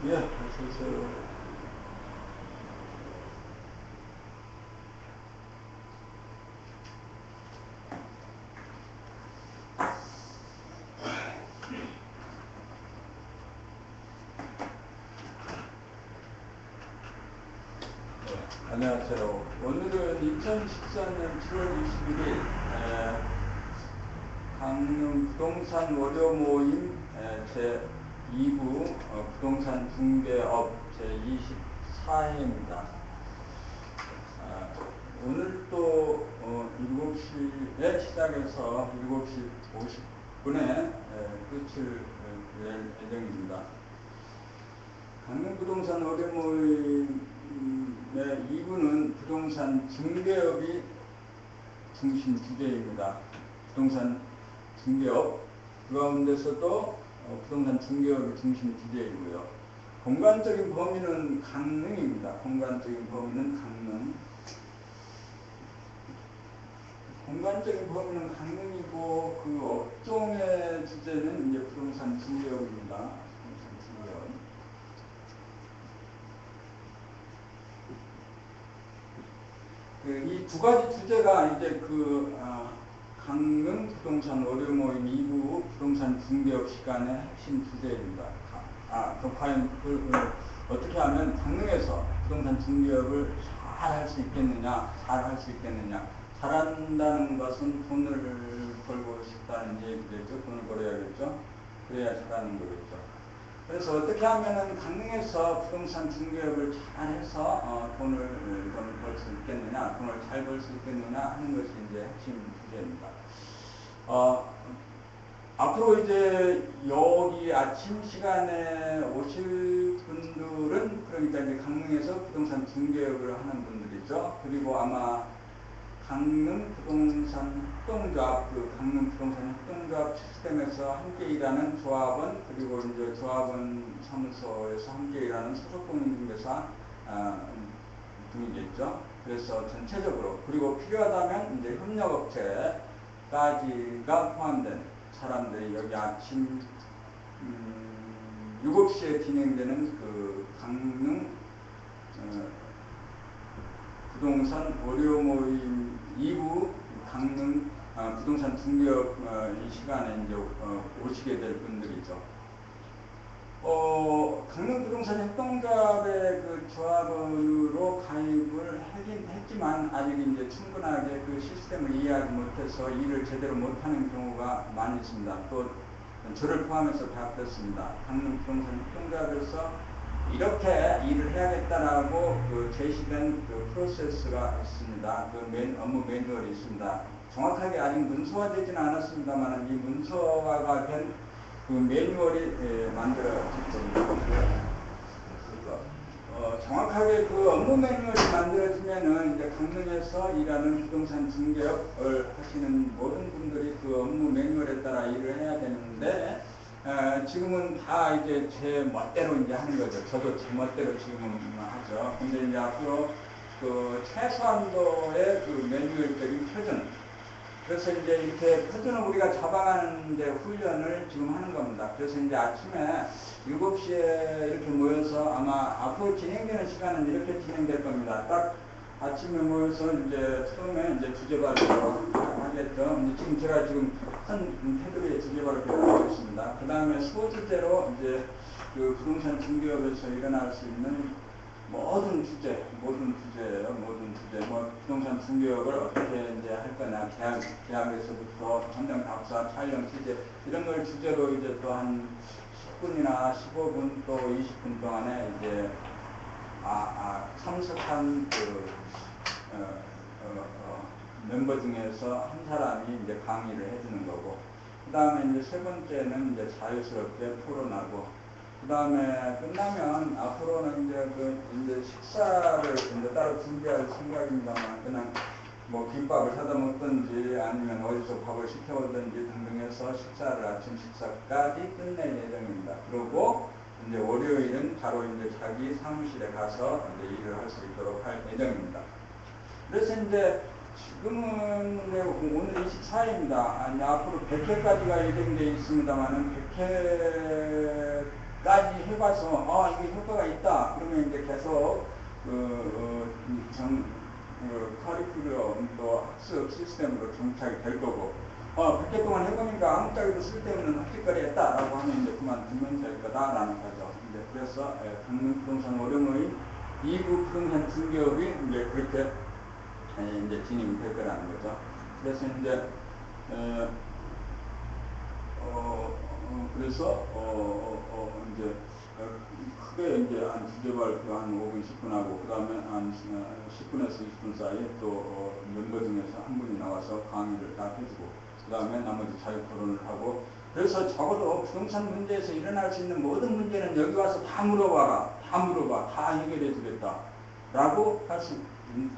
예, 어서오세요. 안녕하세요. 오늘은 2014년 7월 21일 강릉 부동산 월요 모임 제2부 부동산 중개업 제24회입니다. 오늘 또 7시에 시작해서 7시 50분에 끝을 낼 예정입니다. 강릉 부동산 월요 모임의 2부는 부동산 중개업이 중심 주제입니다. 부동산 중개업, 그 가운데서도 부동산 중개업이 중심 주제이고요. 공간적인 범위는 강릉입니다. 공간적인 범위는 강릉. 공간적인 범위는 강릉이고, 그 업종의 주제는 이제 부동산 중개업입니다. 부동산 중개업. 이 두 가지 주제가 이제 강릉 부동산 월요 모임 2부 부동산 중개업 시간의 핵심 주제입니다. 과연 어떻게 하면 강릉에서 부동산 중개업을 잘 할 수 있겠느냐, 잘한다는 것은 돈을 벌고 싶다는 얘기겠죠. 돈을 벌어야겠죠. 그래야 잘하는 거겠죠. 그래서 어떻게 하면은 강릉에서 부동산 중개업을 잘해서 돈을 벌 수 있겠느냐, 돈을 잘 벌 수 있겠느냐 하는 것이 이제 핵심 주제입니다. 앞으로 이제 여기 아침 시간에 오실 분들은 그러니까 이제 강릉에서 부동산 중개업을 하는 분들이죠. 그리고 아마 강릉 부동산 협동조합, 강릉 부동산 협동조합 시스템에서 함께 일하는 조합원, 그리고 이제 조합원 사무소에서 함께 일하는 소속공인중개사 등이겠죠. 그래서 전체적으로, 그리고 필요하다면 이제 협력업체까지가 포함된 사람들이 여기 아침 7시에 진행되는 그 강릉 부동산 월요 모임 2부 강릉 부동산 중개업 이 시간에 이제 오시게 될 분들이죠. 강릉 부동산 협동조합의 그 조합원으로 가입을 하긴 했지만 아직 이제 충분하게 그 시스템을 이해하지 못해서 일을 제대로 못하는 경우가 많이 있습니다. 또 저를 포함해서 다 그렇습니다. 강릉 부동산 협동조합에서 이렇게 일을 해야겠다라고 제시된 프로세스가 있습니다. 업무 매뉴얼이 있습니다. 정확하게 아직 문서화되지는 않았습니다만 이 문서화가 된 매뉴얼이 만들어졌습니다. 정확하게 그 업무 매뉴얼이 만들어지면은 이제 강릉에서 일하는 부동산 중개업을 하시는 모든 분들이 그 업무 매뉴얼에 따라 일을 해야 되는데, 지금은 다 이제 제 멋대로 이제 하는 거죠. 저도 제 멋대로 지금은 하죠. 근데 이제 앞으로 그 최소한도의 그 매뉴얼적인 표준, 그래서 이제 이렇게 표준을 우리가 잡아가는데 훈련을 지금 하는 겁니다. 그래서 이제 아침에 7시에 이렇게 모여서 아마 앞으로 진행되는 시간은 이렇게 진행될 겁니다. 딱 아침에 모여서 이제 처음에 이제 주제발표 하겠죠. 지금 제가 한 테두리에 주제발표 하고 있습니다. 그 다음에 소주제로 이제 그 부동산 중개업에서 일어날 수 있는 모든 주제예요. 부동산 중개업을 어떻게 이제 할 거냐, 계약에서부터 현장 답사, 촬영, 취재, 이런 걸 주제로 이제 또 한 10분이나 15분 또 20분 동안에 이제, 참석한 멤버 중에서 한 사람이 이제 강의를 해주는 거고, 그 다음에 이제 세 번째는 이제 자유스럽게 토론하고, 그 다음에 끝나면 앞으로는 이제 식사를 이제 따로 준비할 생각입니다만, 그냥 뭐 김밥을 사다 먹든지 아니면 어디서 밥을 시켜오든지 등등 해서 아침 식사까지 끝낼 예정입니다. 그리고 이제 월요일은 바로 이제 자기 사무실에 가서 이제 일을 할 수 있도록 할 예정입니다. 그래서 이제 지금은 오늘 24일입니다. 앞으로 100회까지가 예정되어 있습니다만은 100회 따지해봐서 이게 효과가 있다. 그러면 이제 계속 커리큘럼 또 학습 시스템으로 정착이 될 거고 100개 동안 해보니까 아무짝에도 쓸데없는 헛짓거리 했다라고 하면 이제 그만두면 될 거다라는 거죠. 이제 그래서 강릉 부동산 오름의 2부 부동산 중개업이 이제 그렇게 이제 진행이 될 거라는 거죠. 그래서 이제 그래서 이제 크게 이제 한 두개 발표 한 5분 10분 하고 그 다음에 한 10분에서 20분 사이에 또 멤버 중에서 한 분이 나와서 강의를 다 해주고 그 다음에 나머지 자유 토론을 하고 그래서 적어도 부동산 문제에서 일어날 수 있는 모든 문제는 여기 와서 다 물어봐라. 다 물어봐. 다 해결해 주겠다. 라고 할 수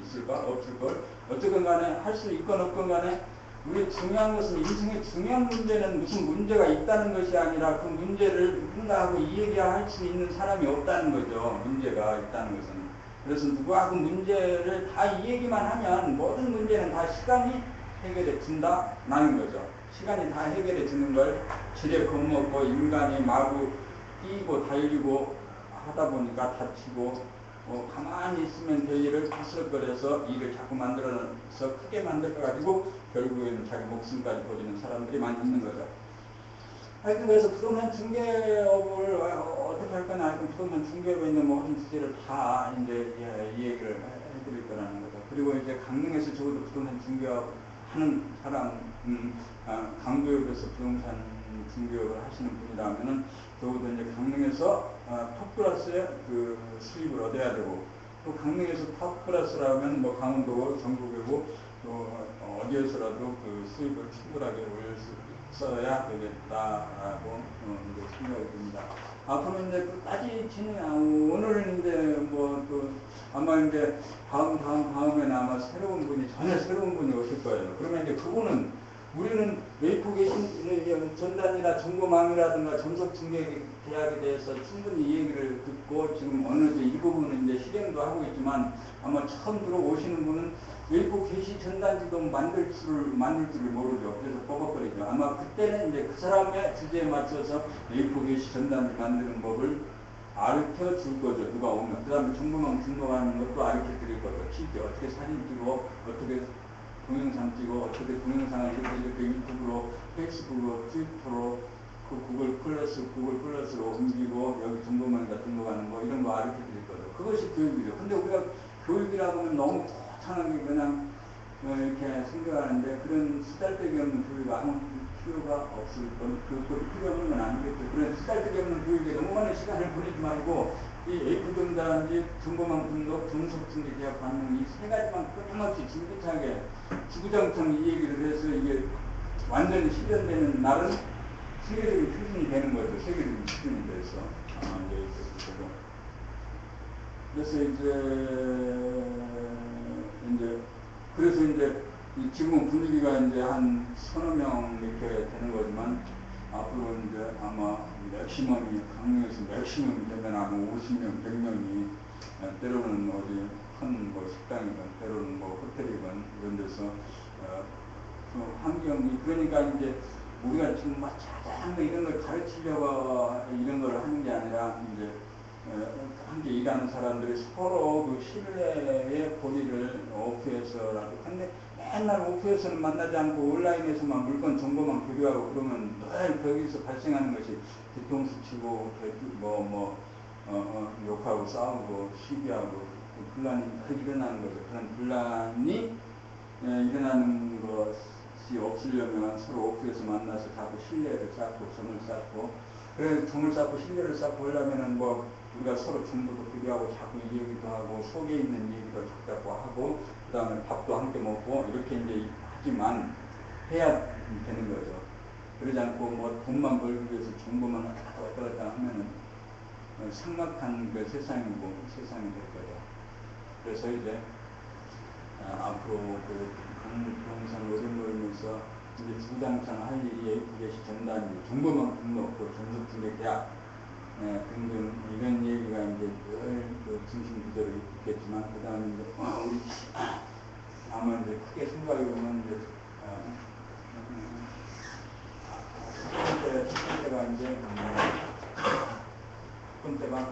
있을까? 없을걸? 어쨌든 간에 할 수 있건 없건 간에 우리 중요한 것은 인생의 중요한 문제는 무슨 문제가 있다는 것이 아니라 그 문제를 누군가하고 이야기할 수 있는 사람이 없다는 거죠. 문제가 있다는 것은. 그래서 누구하고 문제를 다 이 얘기만 하면 모든 문제는 다 시간이 해결해 준다라는 거죠. 시간이 다 해결해 주는 걸 지레 겁먹고 인간이 마구 뛰고 달리고 하다 보니까 다치고 가만히 있으면 될 일을 부스럭거려서 일을 자꾸 만들어서 크게 만들어가지고 결국에는 자기 목숨까지 버리는 사람들이 많이 있는 거죠. 하여튼 그래서 부동산 중개업을 어떻게 할 거냐 하여튼 부동산 중개업에 있는 모든 주제를 다 이제 이 얘기를 해드릴 거라는 거죠. 그리고 이제 강릉에서 적어도 부동산 중개업 하는 사람, 강도역에서 부동산 중개업을 하시는 분이라면은 적어도 이제 강릉에서 톱 플러스의 그 수입을 얻어야 되고 또 강릉에서 톱 플러스라면 뭐 강원도 전국이고 또 어디에서라도 그 수입을 충분하게 올릴 수 있어야 되겠다라고 이제 생각이 듭니다. 앞으로 이제 끝까지 오늘은 이제 뭐 또 아마 이제 다음에는 아마 새로운 분이 전혀 새로운 분이 오실 거예요. 그러면 이제 그분은 우리는 웨이프 계신 전단이나 정보망이라든가 점석중개 계약에 대해서 충분히 얘기를 듣고 지금 어느 정도 일부분은 이제 실행도 하고 있지만 아마 처음 들어오시는 분은 웨이프 게시 전단지도 만들 줄을 모르죠. 그래서 버벅거리죠. 아마 그때는 이제 그 사람의 주제에 맞춰서 웨이프 게시 전단지 만드는 법을 가르쳐 줄 거죠. 누가 오면. 그 다음에 정보망 등록하는 것도 가르쳐 드릴 거죠. 실제 어떻게 사진 찍고 어떻게 동영상 찍어 어떻게 동영상을 이렇게 유튜브로 페이스북으로 트위터로 그 구글 플러스로 옮기고 여기 정보망에다 등록하는 거 이런 거 가르쳐 드릴 거죠. 그것이 교육이죠. 근데 우리가 교육이라고 하면 너무 거창하게 그냥 이렇게 생각하는데 그런 쓰잘데기 없는 교육이 아무 필요가 없을 건 그것도 필요 없는 건 아니겠죠. 그런 쓰잘데기 없는 교육에 너무 많은 시간을 보내지 말고 이 A2 등단지 정보망 등록 점석중개 계약 받는 이 세 가지만 끊임없이 진득하게 주구장창 이 얘기를 해서 이게 완전히 실현되는 날은 세계적인 표준이 되는 거죠. 세계적인 표준이 돼서 그래서 그래서 이제 지금 분위기가 이제 한 서너 명 이렇게 되는 거지만 앞으로 이제 아마 맥시멈이 강릉에서 맥시멈이 되면 아마 50명, 100명이 때로는 어디 큰 뭐 식당이건 때로는 뭐 호텔이건 이런 데서 그 환경이 그러니까 이제 우리가 지금 막 자세한 이런 걸 가르치려고 이런 걸 하는 게 아니라 이제 함께 일하는 사람들이 서로 그 신뢰의 고리를 오프에서라도 근데 맨날 오프에서는 만나지 않고 온라인에서만 물건 정보만 교류하고 그러면 늘 거기서 발생하는 것이 뒤통수 치고 욕하고 싸우고 시비하고 분란이 일어나는 거죠. 그런 분란이 일어나는 것이 없으려면 서로 오프에서 만나서 자꾸 신뢰를 쌓고 정을 쌓고 그래서 정을 쌓고 신뢰를 쌓고 하려면은 뭐 우리가 서로 정보도 교류하고 자꾸 이 얘기도 하고 속에 있는 얘기도 자꾸 하고 그 다음에 밥도 함께 먹고 이렇게 이제 하지만 해야 되는 거죠. 그러지 않고 뭐 돈만 벌기 위해서 정보만 왔다 갔다 하면은 삭막한 그 세상이 될 거죠. 그래서 이제 앞으로 그 강릉부동산 노동모임에서 이제 주장창 할 일이 AF게시 전단지 정보망 등록 또 점석중개 계약 등등 이런 얘기가 이제 늘 그 중심 구조로 있겠지만 그 다음에 이제 우리 아마 이제 크게 생각해 보면 이제 첫 번째가 이제 50분 때가.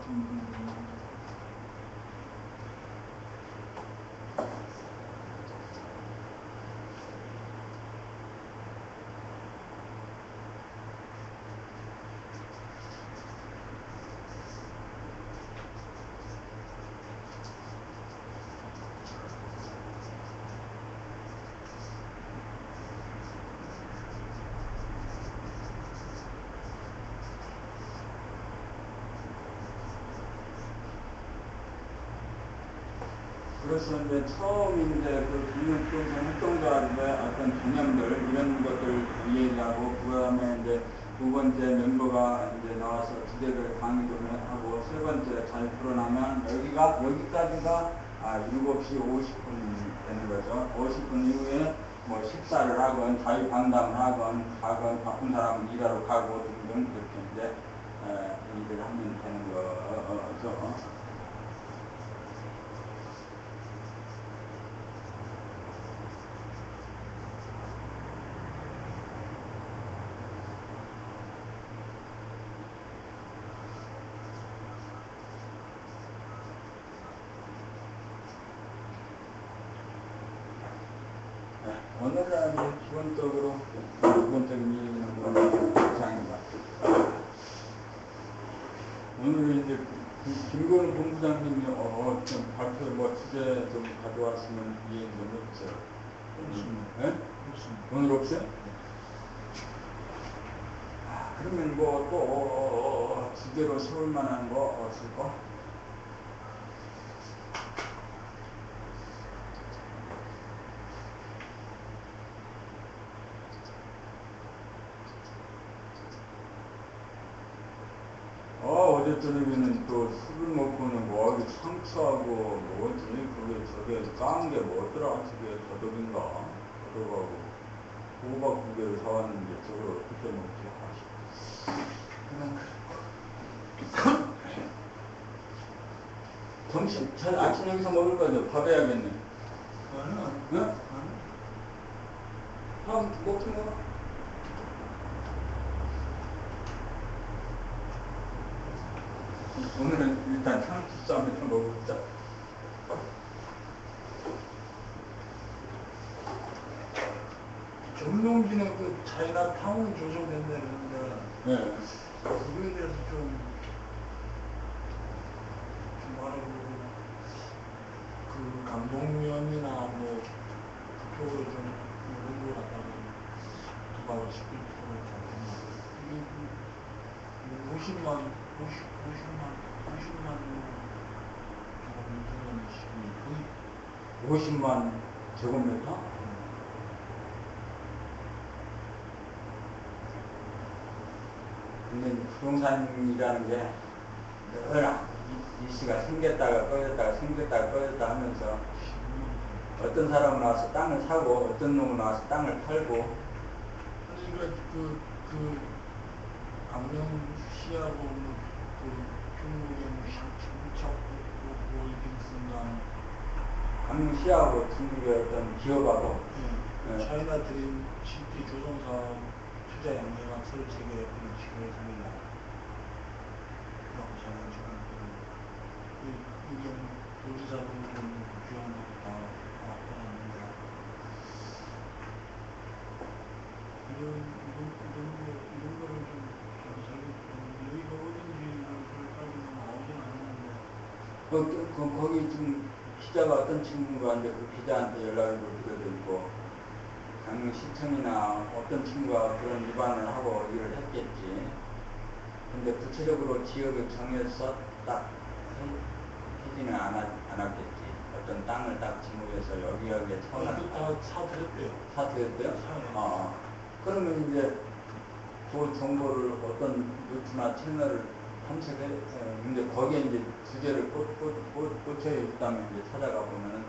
그래서 이제 처음인데 그 금융부동산 활동가들의 어떤 개념들 이런 것들 이해하고 그다음에 이제 두 번째 멤버가 이제 나와서 주제를 강의를 하고 세 번째 잘 풀어나면 여기까지가 7시 50분 되는 거죠. 50분 이후에 뭐 식사를 하건 자유강담을 하건 가건 바쁜 사람은 일하러 가고 등등 그렇게 이제 일을 하면 되는 거죠. 오늘은 기본적으로 기본적인 얘기는 이상입니다. 오늘은 이제 김건우 본부장님이 좀 발표 주제 좀 가져왔으면 이해 좀 해주세요. 없습니다. 오늘 없어요? 그러면 뭐 또 주제로 세울 만한 거 없을까? 어제 저녁에는 또 술을 먹고는 뭐 상추하고 뭐지 저게 까는 게 뭐더라 저게 더덕인가 더덕하고 호박 2개를 사왔는데 저걸 어떻게 먹지? 점심 아침 여기서 먹을 거죠? 밥 해야겠네. 응? 밥 먹지 뭐. 오늘은 일단 상추쌈을 먹어보자. 정용진은 그 차이나타운 조성된다는데 네. 그거에 대해서 좀 알아보고 그 감독위원이나 뭐 그쪽으로 좀 연구를 갖다가 도박을 시킬 필요가 있잖아요. 이게 50만 조금 50만 제곱미터? 근데 부동산이라는 게 늘 이슈가 생겼다가 꺼졌다 하면서 어떤 사람은 와서 땅을 사고 어떤 놈은 와서 땅을 팔고. 아니 그 강명시하고 중국의 홀딩스나 강릉시하고 중국의 어떤 기업하고 차이나 드림 시티 조성사업 투자 양해학서를 체결했던 지구에서입니다. 그렇고 저는 지금 이게 도지사도 좀 규정하고 다 나왔다는데 이런 거를 좀 여기가 어딘지를 따지면 나오진 않았는데 거기 지금 기자가 어떤 친구가 있는데 그 기자한테 연락을 드려드리고 강릉시청이나 어떤 친구가 그런 위반을 하고 일을 했겠지. 근데 구체적으로 지역을 정해서 딱 하지는 않았겠지. 어떤 땅을 딱 지목해서 여기에 처음에 다 사드렸대요. 사드렸대요? 그러면 이제 그 정보를 어떤 루트나 채널을 탐색해, 근데 거기에 이제 주제를 꽂혀 있다면 이제 찾아가 보면은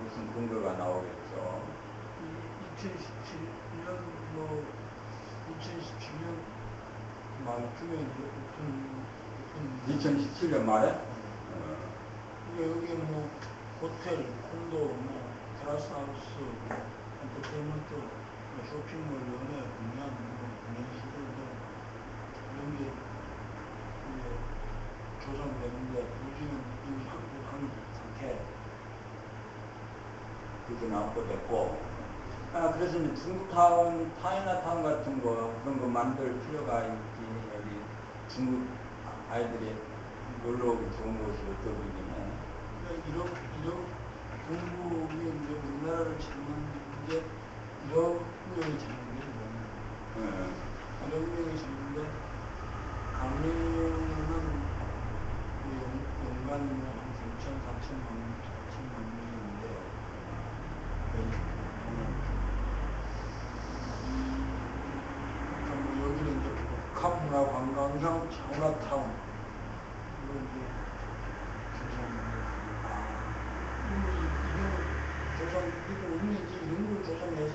무슨 근거가 나오겠죠. 2017년 말쯤에 2017년 말에? 여기 뭐 호텔, 콘도, 테라스하우스, 엔터테인먼트, 쇼핑몰, 연예, 공연, 공연시설들 이런 게 조성되는데 유지는 이미 확보한 상태. 그게 납부됐고, 그래서 이제 중국타운, 차이나타운 같은 거, 그런 거 만들 필요가 있지. 여기 중국 아이들이 놀러 오기 좋은 곳이 이쪽이긴 해. 그러니까 이런 중국이 이제 우리나라를 찾는 게 이런 유형이 찾는 게 뭐냐. 이런 유형이 찾는데 강릉은 연간이 한 3천, 4천만 명인데, 여기는 이제 북한문화 관광형 차이나타운 이런 게 이런 걸 조성해서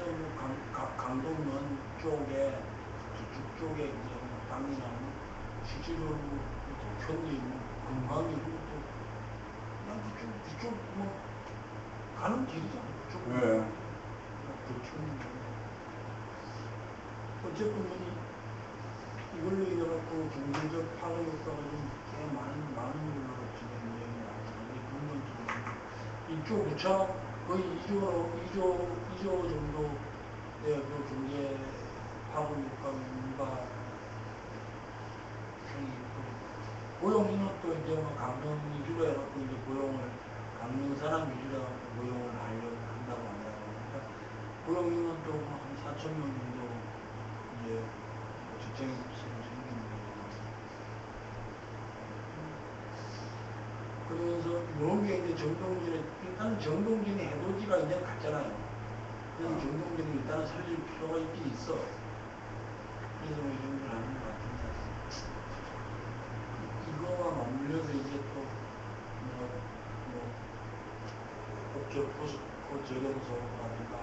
강동면 쪽에 저쪽 쪽에 이제 땅이나 실질적으로 현지 관광이 이런 것도 그냥 이쪽 뭐 가는 길이잖아. 이쪽 어쨌든 이걸로 인해 갖고 경제적 파괴 효과가 꽤 많은 걸로 지금 얘기를 하는데 그런 건 좀 이쪽 우차 거의 2조 정도의 그 경제 파괴 효과가 있는가 생기고 고용 인원도 이제 뭐 강릉 위주로 해갖고 이제 강릉 사람 위주로 해갖고 고용을 하려고 한다고 합니다. 그러니까 고용 인원도 한 4천 명 정도 이제 직장이 생기는 거예요. 그러면서 이런 게 이제 일단 정동진의 해돋이가 이제 갔잖아요. 그래서 정동진이 일단은 살릴 필요가 있긴 있어. 그래서 뭐 이런 걸 하는 것 같은데 이거와 맞물려서 이제 또 법적 포스코 재련소라든가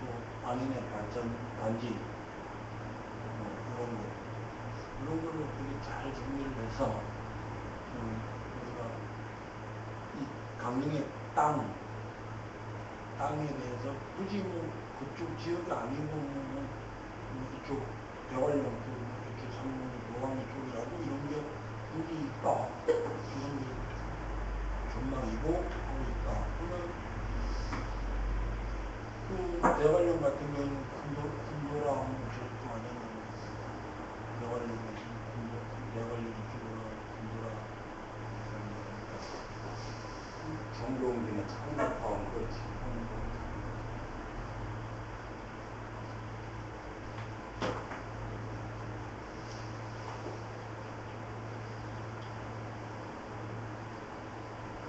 또 안인의 발전 단지 이런 걸로 되게 잘 정리를 해서 우리가 이 강릉의 땅에 대해서 굳이 뭐 그쪽 지역이 아니고 이쪽 대관령 이렇게 상봉 노광 쪽이라고 이런 게 여기 있다. 이런 게 전망이고 하고 있다. 그러면 그 대관령 같은 경우는 군도라 하는 지역도 아니고 대관령 이쪽으로 군도라 정동진의 차이나타운 그렇지.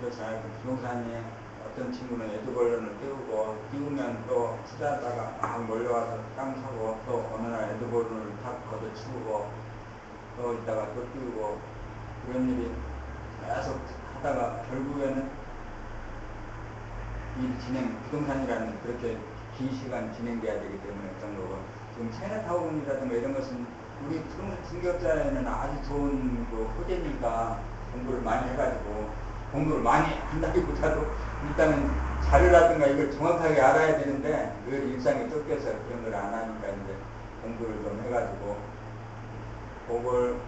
그래서 부동산이 어떤 친구는 에드벌룬을 띄우면 또 투자하다가 막 몰려와서 땅 사고 또 어느 날 에드벌룬을 탁 걷어치우고 또 있다가 또 띄우고 그런 일이 계속 하다가 결국에는 부동산이라는 그렇게 긴 시간 진행돼야 되기 때문에 그런 거고 지금 차이나타운이라든가 이런 것은 우리 부동산 중개업자에는 아주 좋은 그 호재니까 공부를 많이 해가지고 공부를 많이 한다기보다도 일단은 자료라든가 이걸 정확하게 알아야 되는데 그 일상에 쫓겨서 그런 걸 안 하니까 이제 공부를 좀 해가지고 그걸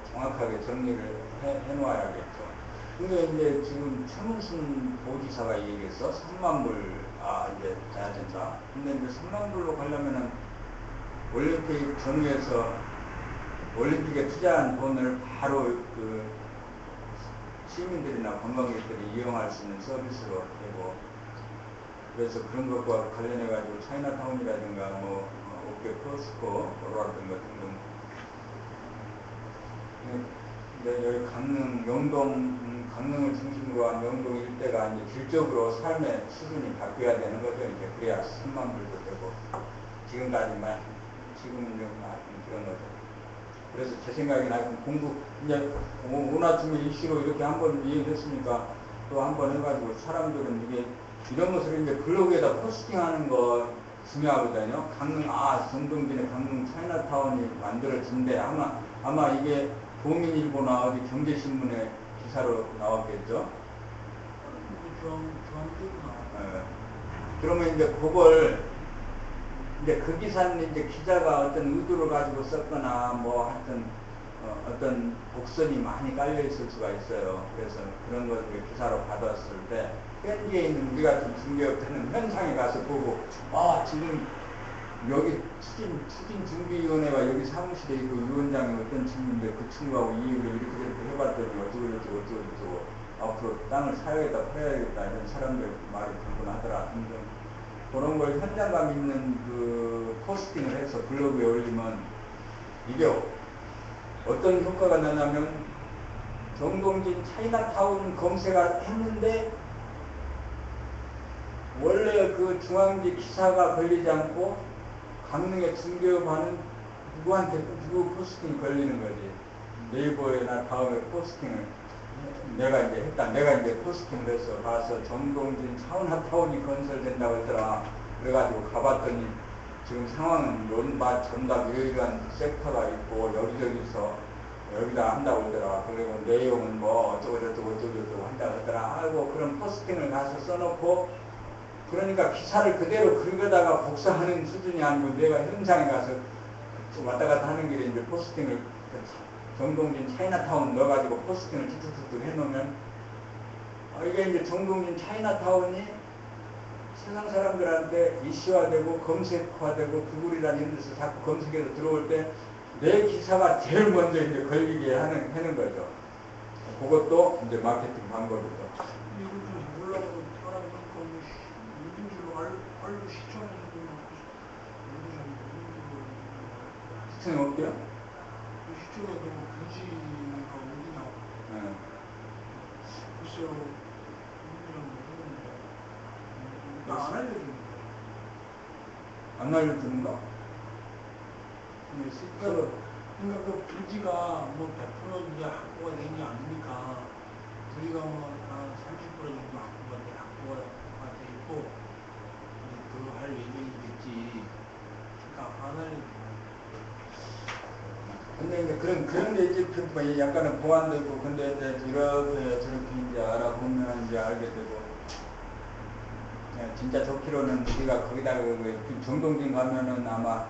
정확하게 정리를 해놓아야겠죠. 근데 이제 지금 최문순 도지사가 얘기했어. 3만 불, 이제 돼야 된다. 근데 이제 3만 불로 가려면은 올림픽 전후에서 올림픽에 투자한 돈을 바로 그 시민들이나 관광객들이 이용할 수 있는 서비스로 되고 그래서 그런 것과 관련해가지고 차이나타운이라든가 뭐 롯데 포스코라든가 등등 근데 여기 강릉을 중심으로 한 영동 일대가 이제 질적으로 삶의 수준이 바뀌어야 되는 거죠. 이제 그래야 3만 불도 되고 지금까지만 지금은 좀 그런 거죠. 그래서 제 생각에는 하여튼 이제 오나쯤에 이슈로 이렇게 한번 이행했으니까 또 한번 해가지고 사람들은 이게 이런 것을 이제 블로그에다 포스팅하는 거 중요하거든요. 정동진의 강릉 차이나타운이 만들어진대. 아마 이게 도민일보나 어디 경제신문에 기사로 나왔겠죠. 그러면 이제 그걸 이제 그 기사는 이제 기자가 어떤 의도를 가지고 썼거나 뭐 하여튼 어떤 곡선이 많이 깔려 있을 수가 있어요. 그래서 그런 것을 기사로 받았을 때 현지에 있는 우리 같은 중개업자는 현장에 가서 보고 지금 여기 추진준비위원회가 여기 사무실에 있고 위원장이 어떤 친구인데 그 친구하고 이 얘기를 이렇게 해봤더니 어쩌고 앞으로 땅을 사야겠다 팔아야겠다 이런 사람들 말이 들곤 하더라 등등 그런 걸 현장감 있는 그 포스팅을 해서 블로그에 올리면 이게 어떤 효과가 나냐면 정동진 차이나타운 검색을 했는데 원래 그 중앙지 기사가 걸리지 않고 강릉에 중개업하는 누구 포스팅이 걸리는 거지. 네이버에나 다음에 포스팅을 내가 이제 했다. 내가 이제 포스팅을 해서 가서 정동진 차이나타운이 건설된다고 했더라. 그래가지고 가봤더니 지금 상황은 논밭 전답 이러이러한 섹터가 있고 여기저기서 여기다 한다고 하더라. 그리고 내용은 뭐 어쩌고저쩌고 한다고 하더라. 아이고 그런 포스팅을 가서 써놓고 그러니까 기사를 그대로 긁어다가 복사하는 수준이 아니고 내가 현장에 가서 왔다 갔다 하는 길에 이제 포스팅을 정동진 차이나타운 넣어가지고 포스팅을 툭툭툭 해놓으면 이게 이제 정동진 차이나타운이 세상 사람들한테 이슈화되고 검색화되고 구글이라는 이런 데서 자꾸 검색해서 들어올 때 내 기사가 제일 먼저 이제 걸리게 하는 거죠. 그것도 이제 마케팅 방법이죠. 이걸 좀 몰라도 사람이 요즘 줄로 알고 시청하는 분 시청이 없대요? 시청에도 부지가 어디냐고. 네. 글쎄요, 모르는데 안 알려주는데. 안 알려주는가? 그러니까 그 부지가 뭐 100% 이제 확보가 되는 게 아니니까 부지가 뭐 한 30% 정도 확보가 돼 있고 더 할 예정이겠지. 그러니까 안 알려주는. 근데 이제 그런 게 이제 약간은 보완되고 근데 이제 이렇게 저렇게 이제 알아보면 이제 알게 되고 진짜 좋기로는 우리가 거기다가 정동진 가면은 아마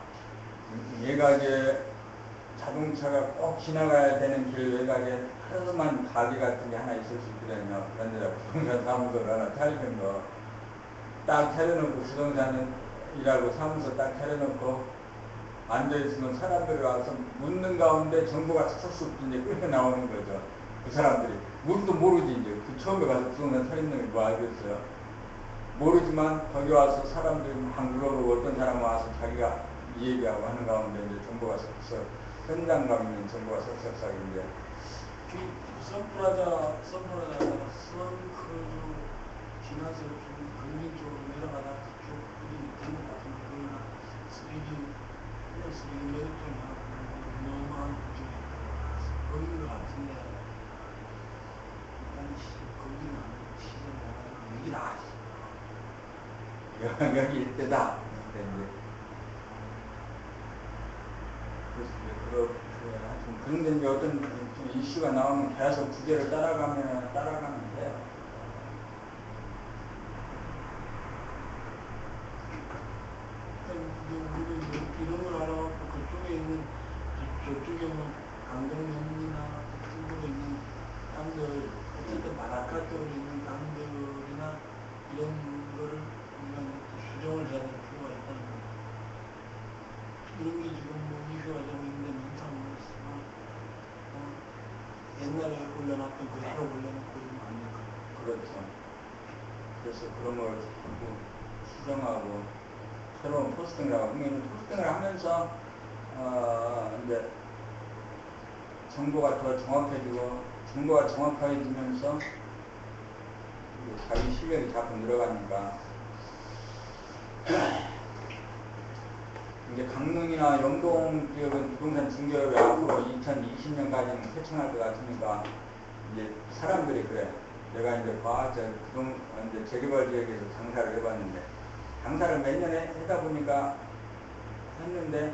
외곽에 자동차가 꼭 지나가야 되는 길 외곽에 하루만 가게 같은 게 하나 있을 수 있거든요. 그런데 부동산 사무소를 하나 차리는 거 딱 차려놓고 부동산은 일하고 사무소 딱 차려놓고 앉아있으면 사람들이 와서 묻는 가운데 정보가 쑥쑥 이제 끌려 나오는 거죠. 그 사람들이. 우리도 모르지, 이제. 그 처음에 가서 부동산 차리는 게 뭐 알겠어요. 모르지만 거기 와서 사람들이 막 물어보고 어떤 사람 와서 자기가 얘기하고 하는 가운데 이제 정보가 쏙쏙, 현장감 있는 정보가 쏙쏙 이제. 선크루즈 지나서 좀 강릉 쪽으로 내려가다 쭉 뿌리 것 같은 그런 쓰레기 매립장이 어마어마한 부지가 있다. 거기인 것 같은데 일단 거기는 안 시즌 나가지고 여기 이때다. 그런데 이제 어떤 이슈가 나오면 계속 주제를 따라가면 돼요. 우리도 이런 걸 알아갖고 그쪽에 있는 저쪽에 뭐 강동면이나 그쪽으로 있는 땅들 어쨌든 바닷가 쪽에 있는 땅들이나 이런 거를 우리가 수정을 해야 될 필요가 있다는 거예요. 이런 게 지금 뭐 이슈가 되고 있는데 명탕으로 옛날에 올려놨던 그대로 올려놓고 이러면 안 될까. 그렇죠. 그래서 그런 걸 자꾸 수정하고 새로운 포스팅을 하고 포스팅을 하면서 이제 정보가 더 정확해지고 정보가 정확해지면서 자기 실력이 자꾸 늘어가니까 이제 강릉이나 영동 지역은 부동산 중개업이 앞으로 2020년까지는 쾌청할 것 같으니까 이제 사람들이 그래. 내가 이제 이제 재개발 지역에서 장사를 해봤는데 장사를 몇 년 하다 보니까 했는데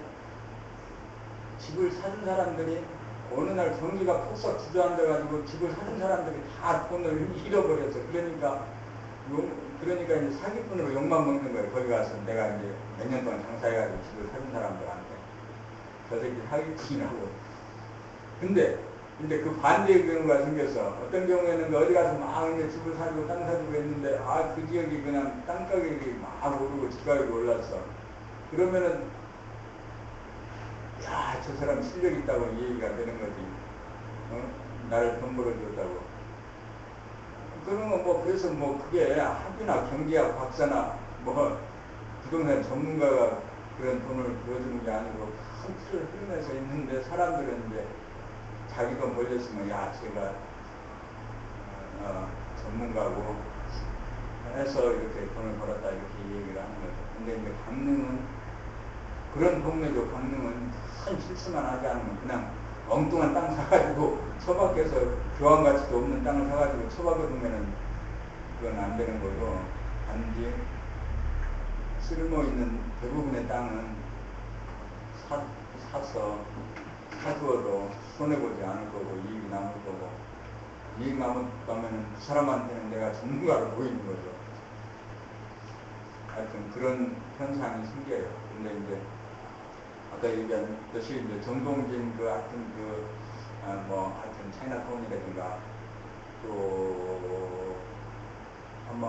집을 사준 사람들이 어느 날 경기가 폭삭 주저앉아가지고 집을 사준 사람들이 다 돈을 잃어버렸어. 그러니까 이제 사기꾼으로 욕만 먹는 거예요. 거기 가서 내가 이제 몇 년 동안 장사해가지고 집을 사준 사람들한테 저 새끼 사기꾼이라고 근데 이제 그 반대의 경우가 생겨서 어떤 경우에는 어디 가서 막 이제 집을 사주고 땅 사주고 했는데 그 지역이 그냥 땅 가격이 막 오르고 집 가격이 올랐어. 그러면은 야, 저 사람 실력 있다고 이 얘기가 되는 거지. 나를 돈 벌어줬다고. 그러면 뭐 그래서 뭐 그게 학위나 경제학 박사나 뭐 부동산 전문가가 그런 돈을 벌어주는 게 아니고 큰 틀을 흐르면서 있는데 사람들은 이제 자기 돈 벌렸으면 야 제가 전문가고 해서 이렇게 돈을 벌었다 이렇게 얘기를 하는 거죠. 근데 이제 강릉은 그런 동네죠. 강릉은 큰 실수만 하지 않으면 그냥 엉뚱한 땅 사가지고 처박혀서 교환가치도 없는 땅을 사가지고 처박혀 두면은 그건 안 되는 거고, 단지 쓸모있는 대부분의 땅은 사서 사두어도 손해보지 않을 거고 이익이 남을 거고, 이익 남으면 그 사람한테는 내가 전문가로 보이는 거죠. 하여튼 그런 현상이 생겨요. 근데 이제 아까 얘기했듯이 이제 정동진 하여튼 하여튼 차이나타운이라든가 또 아마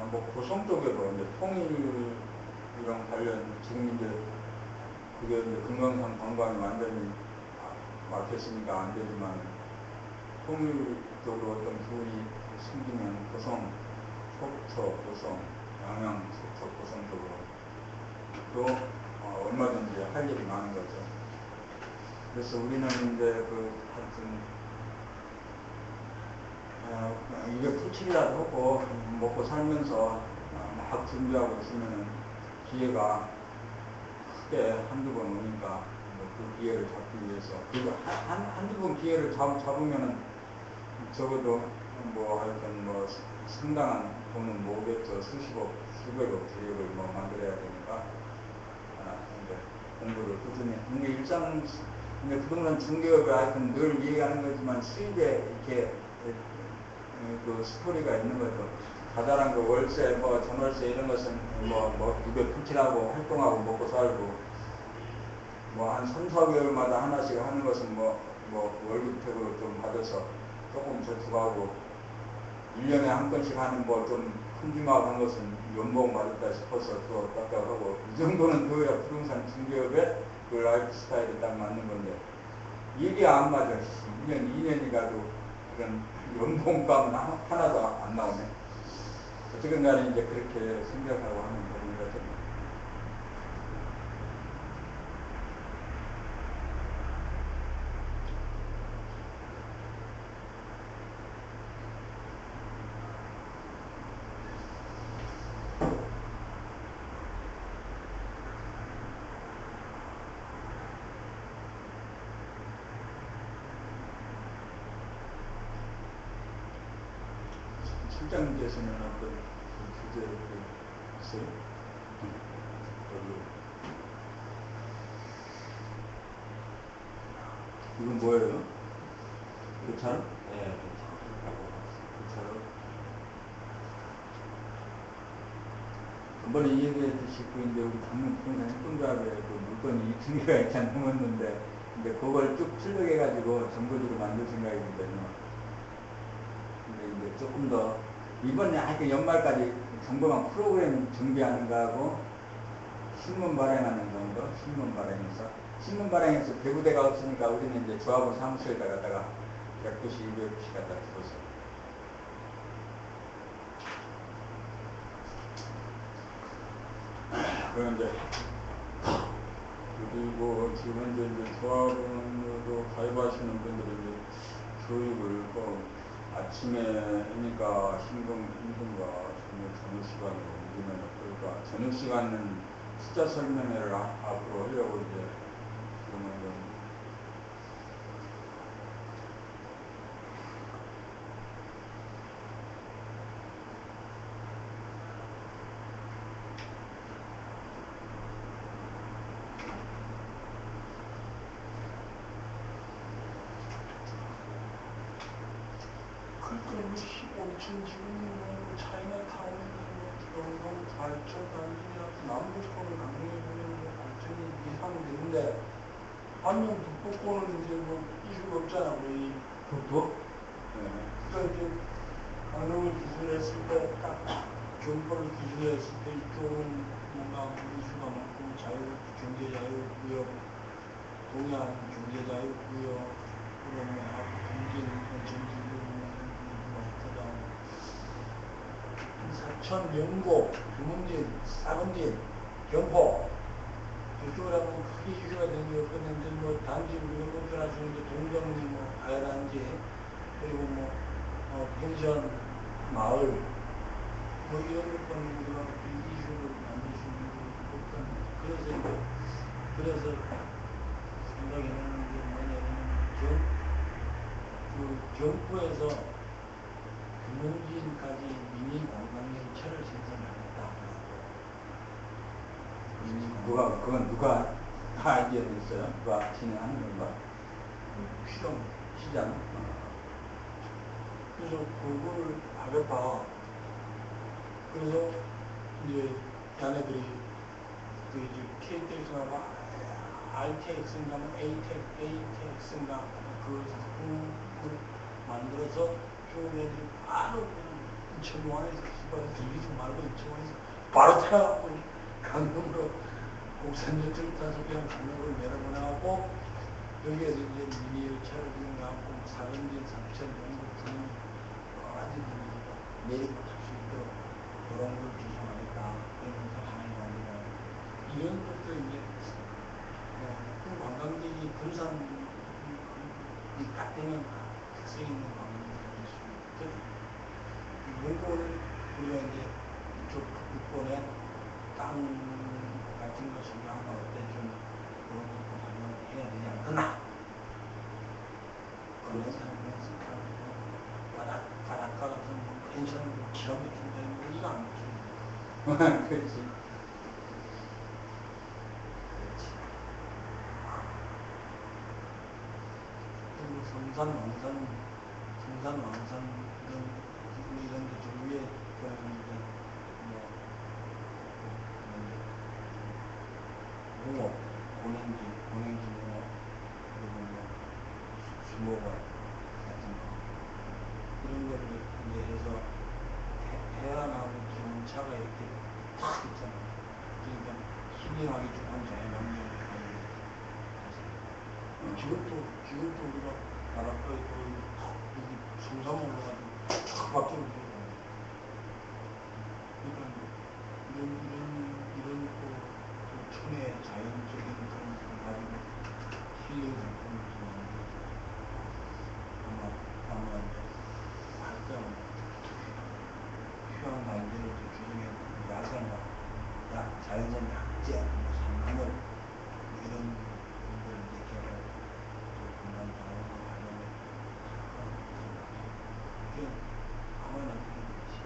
뭐 고성 쪽에도 이제 통일이랑 관련 지금 이제 그게 이제 금강산 관광이 완전히 막혔으니까 안 되지만 통일 쪽으로 어떤 부분이 생기면 고성, 속초, 고성, 양양, 속초, 고성 쪽으로 또 얼마든지 할 일이 많은 거죠. 그래서 우리는 이제 하여튼 이게 풀칠이라도 하고 먹고 살면서 막 준비하고 있으면은 기회가 크게 한두 번 오니까 그 기회를 잡기 위해서 한두 번 기회를 잡으면은 적어도 하여튼 상당한 돈은 모으겠죠. 수십억, 수백억 기회를 만들어야 되니까 이제 공부를 꾸준히. 근데 이제 부동산 중개업에 하여튼 늘 얘기하는 거지만 수입에 이렇게 그 스토리가 있는 거죠. 자잘한 거 월세, 전월세 이런 것은 입에 풀칠하고 활동하고 먹고 살고 한 3, 4개월마다 하나씩 하는 것은 월급택으로 좀 받아서 조금 저축하고 1년에 한 건씩 하는 좀 큼지막한 것은 연봉 받았다 싶어서 또 답답하고 이 정도는 되어야 부동산 중개업에 그 라이프 스타일이 딱 맞는 건데 이게 안 맞아. 1년, 2년이 가도 그런 연봉감은 하나도 안 나오네. 어쨌든 간에 이제 그렇게 생각하고 하면 되는 거죠. 실장님께서는 어떤 주제를 있어요? 이건 뭐예요? 교차로? 네, 교차로. 이번에 이 얘기했듯이 이제 우리 강릉 부동산 협동조합에 물건이 2층이가 이렇게 넘었는데 이제 그걸 쭉 출력해가지고 정보지로 만들 생각이거든요. 근데 이제 조금 더 이번에 하여튼 연말까지 정보망 프로그램 준비하는 거하고 신문 발행하는 정도, 신문 발행해서 배부대가 없으니까 우리는 이제 조합원 사무소에다 갖다가 100부씩, 200부씩 갖다 줬어. 그럼 이제 그리고 지금 이제 조합원으로 가입하시는 분들이 이제 교육을 아침에 하니까 힘든가, 저녁 시간에 옮기면 어떨까. 저녁 시간은 숫자 설명회를 앞으로 하려고 이제 그러면 그러니까 15층 지금 차이나타운에서 너무 발전 단지나 남북으로 강릉에 보면 발전이 이상되는데 반면 북부권은 이제 뭐 이슈가 없잖아, 우리. 북부? 네. 그러니까 이제 강릉을 기준으로 했을 때, 딱 경포를 기준으로 했을 때 이쪽은 뭔가 이슈가 많고 경제자유구역, 동해안 경제자유구역, 그다음에 경기는 전진도 많거든. 사천, 영고, 주문진, 사금진, 경포 이쪽으로 하면 크게 이슈가 되는 게 없거든요. 뭐 단지 우리가 꼽혀할 수 있는 동경 뭐 아야단지 그리고 뭐 펜션 마을 뭐 이런 것들은 우리가 이슈를 만들 수 있는 게 없거든요. 그래서 생각해내는 게 뭐냐면 그 경포에서 금문진까지 미니 관광열차를 생산하겠다. 그건 누가 아이디어 냈어요? 누가 진행하는 건가? 시장. 그래서 그거를 하겠다. 그래서 이제 자네들이 그 이제 KTX나 RTX인가 ATX인가 그 상품을 만들어서 중국에 바로 인천공항에서 들리지 말고 인천공항에서 바로 타고 강릉으로 옥산열차를 타서 그냥 강릉으로 내려보내고 여기에서 이제 미니 열차를 이용해갖고 사근진, 삼천, 영국 등 여러 가지 내리고 탈 수 있도록 그런 걸 조성하겠다. 이러면서 하나의 관계가 이런 것도 이제 그 관광객이 군산이 딱 되면 특색 있는 관광객이 될 수 있거든요. 문고는 우리가 이제 이쪽 북부권에 땅 같은 거 소유한 거 어때 좀 그런 것도 반영을 해야 되지 않겠나? 그런 사람에서 바닷가 가서 뭐 펜션을 뭐 기가 막힌다는 얘기가 안 되죠. 그렇지. 그리고 성산, 왕산 이런 데 저 위에 보내는데 뭐 고냉지 뭐 그리고 뭐 수목원 같은 거 이런 거를 이제 해서 해안하고 기온차가 이렇게 탁 있잖아. 그러니까 힐링하기 좋은 자연환경을 지금도 우리가 바닷가에 여기 성산으로 가지고 탁 바뀌는 거잖아. 그러니까 이런 또 천혜의 자연적인 그런 걸 가지고 힐링 상품을 좋아하는 아마 할때 휴양 단지를 규정해 야생화, 자연산 약재, 산나물 이런 것들을 이제 개발 공간 자원으로 활용해 그게 아무나 그게 되지.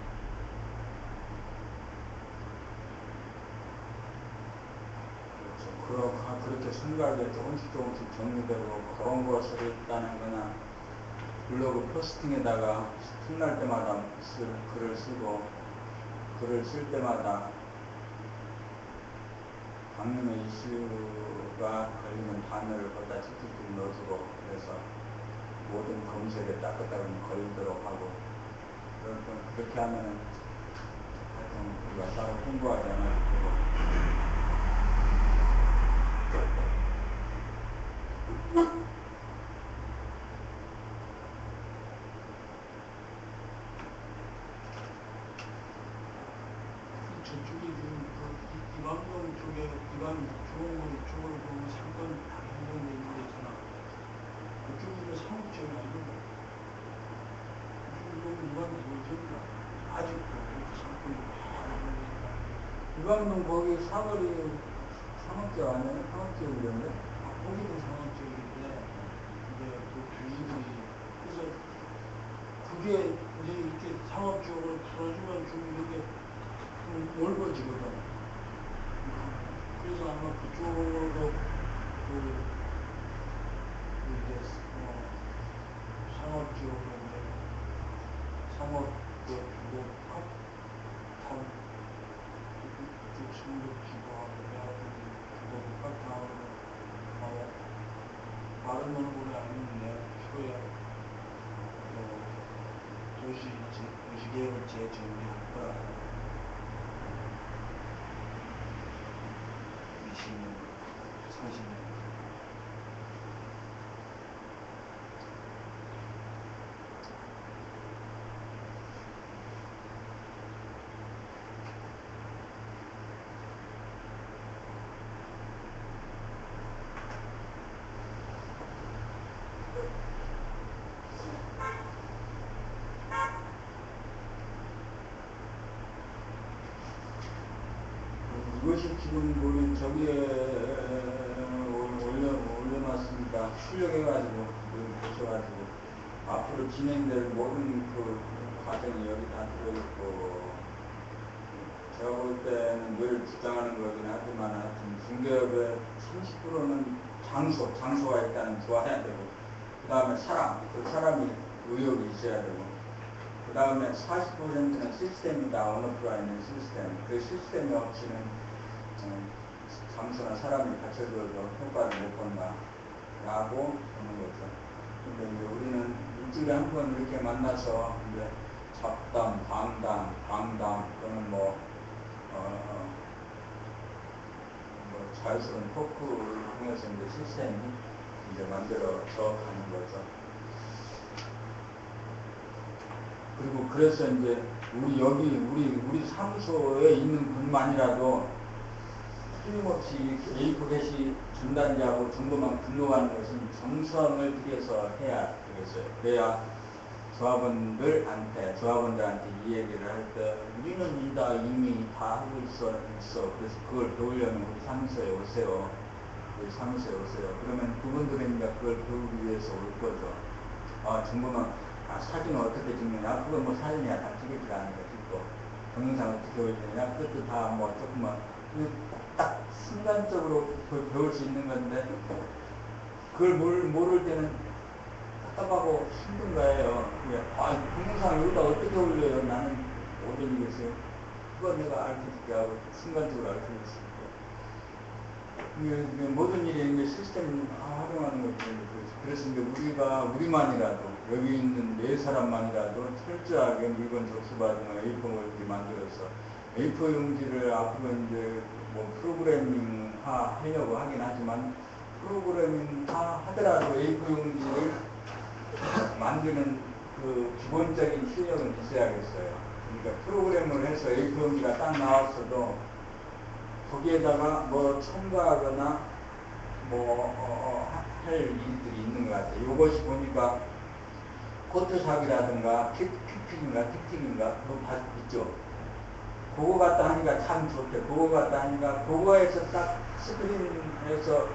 그렇게 생각이 조금씩 정리되고 그런 것을 일단은 그냥 블로그 포스팅에다가 틈날 때마다 글을 쓰고 글을 쓸 때마다 강릉의 이슈가 걸리는 단어를 거기다 틱틱틱 넣어주고 그래서 모든 검색에 따끈따끈 걸리도록 하고 그렇게 하면 하여튼 우리가 따로 홍보하지 않아도 되고 저쪽에 지금 이방동 쪽에 주원군 이쪽으로 보면 상권 다 형성되어 있는 데 있잖아. 그쪽이 상업지역이 아니고 이쪽은 이방지역이야. 아직도 상권이 다 형성되어 있다. 이방동 거기 사거리 상업지역 아니에요? 상업지역이던데? 거기도 상업지역인데 이제 그 주인들이 그래서 그게 이제 이렇게 상업지역으로 풀어주면 좀 이렇게 넓어지거든. 그래서 아마 그쪽으로 이제 상업지역으로 이제 상업도 주고 팝타운 이쪽 승덕지도 하고 해가지고 주거 복합타운으로 이대로 재정비할 거라고 20년, 40년. 이것이 지금 우리 저기에 올려놨으니까 출력해가지고 보셔가지고 앞으로 진행될 모든 그 과정이 여기 다 들어있고, 제가 볼 때는 늘 주장하는 거긴 하지만 하여튼 중개업의 30%는 장소가 일단 좋아야 되고, 그 다음에 그 사람이 의욕이 있어야 되고, 그 다음에 40%는 시스템이다. 언어프가 있는 시스템. 그 시스템이 없이는 장소나 사람이 갖춰줘도 효과를 못 본다 라고 보는 거죠. 근데 이제 우리는 일주일에 한 번 이렇게 만나서 이제 잡담, 방담 또는 뭐 자유스러운 토크를 통해서 이제 시스템이 이제 만들어져 가는 거죠. 그리고 그래서 이제 우리 사무소에 있는 분만이라도 틀림없이 A4 게시 전단지하고 정보만 등록하는 것은 정성을 들여서 해야 되겠어요. 그래야 조합원들한테 이 얘기를 할 때 우리는 이미 다 하고 있어. 그래서 그걸 배우려면 우리 사무소에 오세요. 그러면 그분들은 이제 그걸 배우기 위해서 올 거죠. 정보만 사진을 어떻게 찍느냐? 그건 뭐 사진이야 다 찍히지가 않은 거지. 또 동영상 어떻게 올리느냐? 그것도 다 뭐 조금만 딱 순간적으로 그걸 배울 수 있는 건데, 그걸 모를 때는 답답하고 힘든 거예요. 동영상 여기다 어떻게 올려요? 나는 못 올리겠어요. 그거 내가 알려줄게 하고 순간적으로 알려줄 수 있고. 모든 일에 이제 시스템을 활용하는 거죠. 그래서 이제 우리만이라도, 여기 있는 4사람만이라도 철저하게 물건 접수받으면 A4용지 만들어서, A4 용지를 앞으로 이제 뭐 프로그래밍화 하려고 하긴 하지만, 프로그래밍화 하더라도 A4 용지를 만드는 그 기본적인 실력은 있어야겠어요. 그러니까 프로그램을 해서 A4 용지가 딱 나왔어도 거기에다가 뭐 첨가하거나 할 일들이 있는 것 같아요. 이것이 보니까 포토샵이라든가 픽틱인가 그거 있죠. 그거 갖다 하니까 참 좋대. 그거 갖다 하니까 그거에서 딱 스크린에서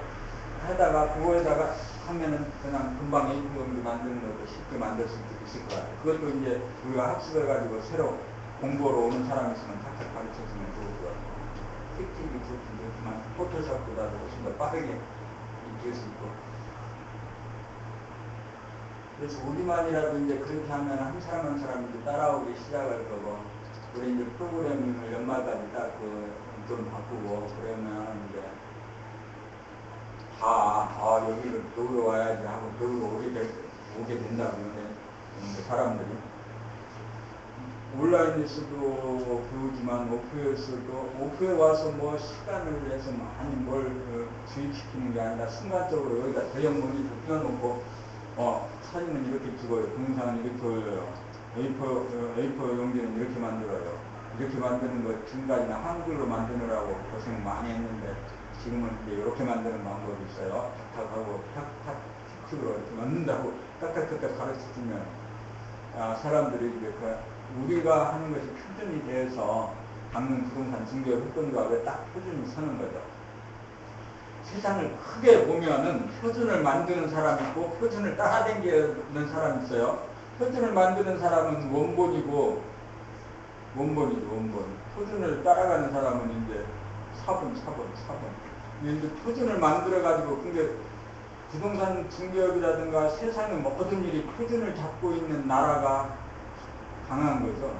하다가 그거에다가 하면은 그냥 금방 A4용지 만드는 것도 쉽게 만들 수 있을 것 같아요. 그것도 이제 우리가 학습해가지고 새로 공부하러 오는 사람이 있으면 탁탁 가르쳐주면 좋을 것 같아요. 픽틱이 좋지만 포토샵보다도 훨씬 더 빠르게 익힐 수 있고. 그래서 우리만이라도 이제 그렇게 하면 한 사람 한 사람이 따라오기 시작할 거고, 우리 이제 프로그래밍을 연말까지 딱 좀 바꾸고 그러면 이제 여기를 배우러 와야지 하고 배우러 오게 된다고 이제 사람들이. 온라인에서도 배우지만 오프에 와서 뭐 시간을 내서 많이 뭘 주입시키는 게 아니라 순간적으로 여기다 대형 모니터 띄워놓고 사진은 이렇게 찍어요. 동영상은 이렇게 올려요. A4 용지는 이렇게 만들어요. 이렇게 만드는 거 지금까지는 한글로 만드느라고 고생 많이 했는데, 지금은 이제 이렇게 만드는 방법이 있어요. 탁탁하고 픽으로 이렇게 만든다고 딱딱딱딱 가르쳐주면 사람들이 이제 우리가 하는 것이 표준이 돼서 방문 부동산 중개 활동가에 딱 표준이 서는 거죠. 세상을 크게 보면은 표준을 만드는 사람이 있고 표준을 따라다니는 사람이 있어요. 표준을 만드는 사람은 원본이죠. 표준을 따라가는 사람은 이제 사본. 근데 표준을 만들어가지고, 근데 부동산 중개업이라든가 세상의 모든 일이 표준을 잡고 있는 나라가 강한 거죠.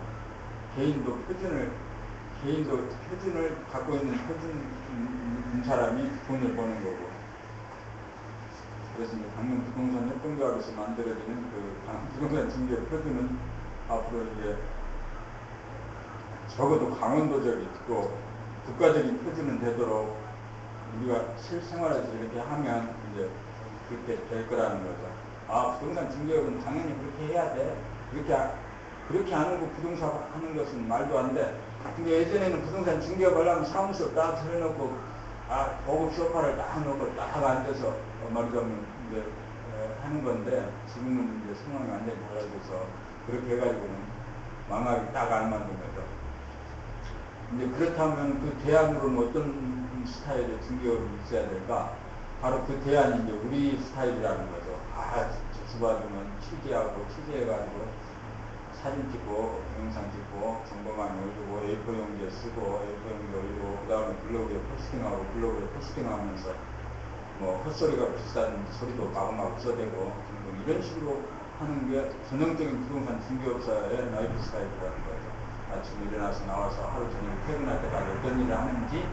개인도 표준을 갖고 있는 표준 사람이 돈을 버는 거고. 그래서 이제 강릉 부동산 협동조합에서 만들어지는 그 부동산 중개 표준은 앞으로 이제 적어도 강원도적이 또 국가적인 표준은 되도록 우리가 실생활에서 이렇게 하면 이제 그렇게 될 거라는 거죠. 아, 부동산 중개업은 당연히 그렇게 해야 돼. 그렇게 안 하고 부동산 하는 것은 말도 안 돼. 근데 예전에는 부동산 중개업 하려면 사무소 딱 차려놓고, 보급 소파를 딱 놓고 딱 앉아서, 말하자면 이제, 하는 건데, 지금은 이제 상황이 완전히 달라져서, 그렇게 해가지고는 망하기 딱 알맞는 거죠. 이제 그렇다면 그 대안으로는 어떤 스타일의 중개업이 있어야 될까? 바로 그 대안이 이제 우리 스타일이라는 거죠. 주봐주면 취재해가지고 사진 찍고 영상 찍고 정보만 올리고 A4 용지에 쓰고 A4 용지 올리고 그 다음에 블로그에 포스팅하고 블로그에 포스팅하면서 뭐 헛소리가 비싼 소리도 마구마구 써대고 이런 식으로 하는 게 전형적인 부동산 중개업자의 라이프 스타일이라는 거죠. 아침에 일어나서 나와서 하루 종일 퇴근할 때까지 어떤 일을 하는지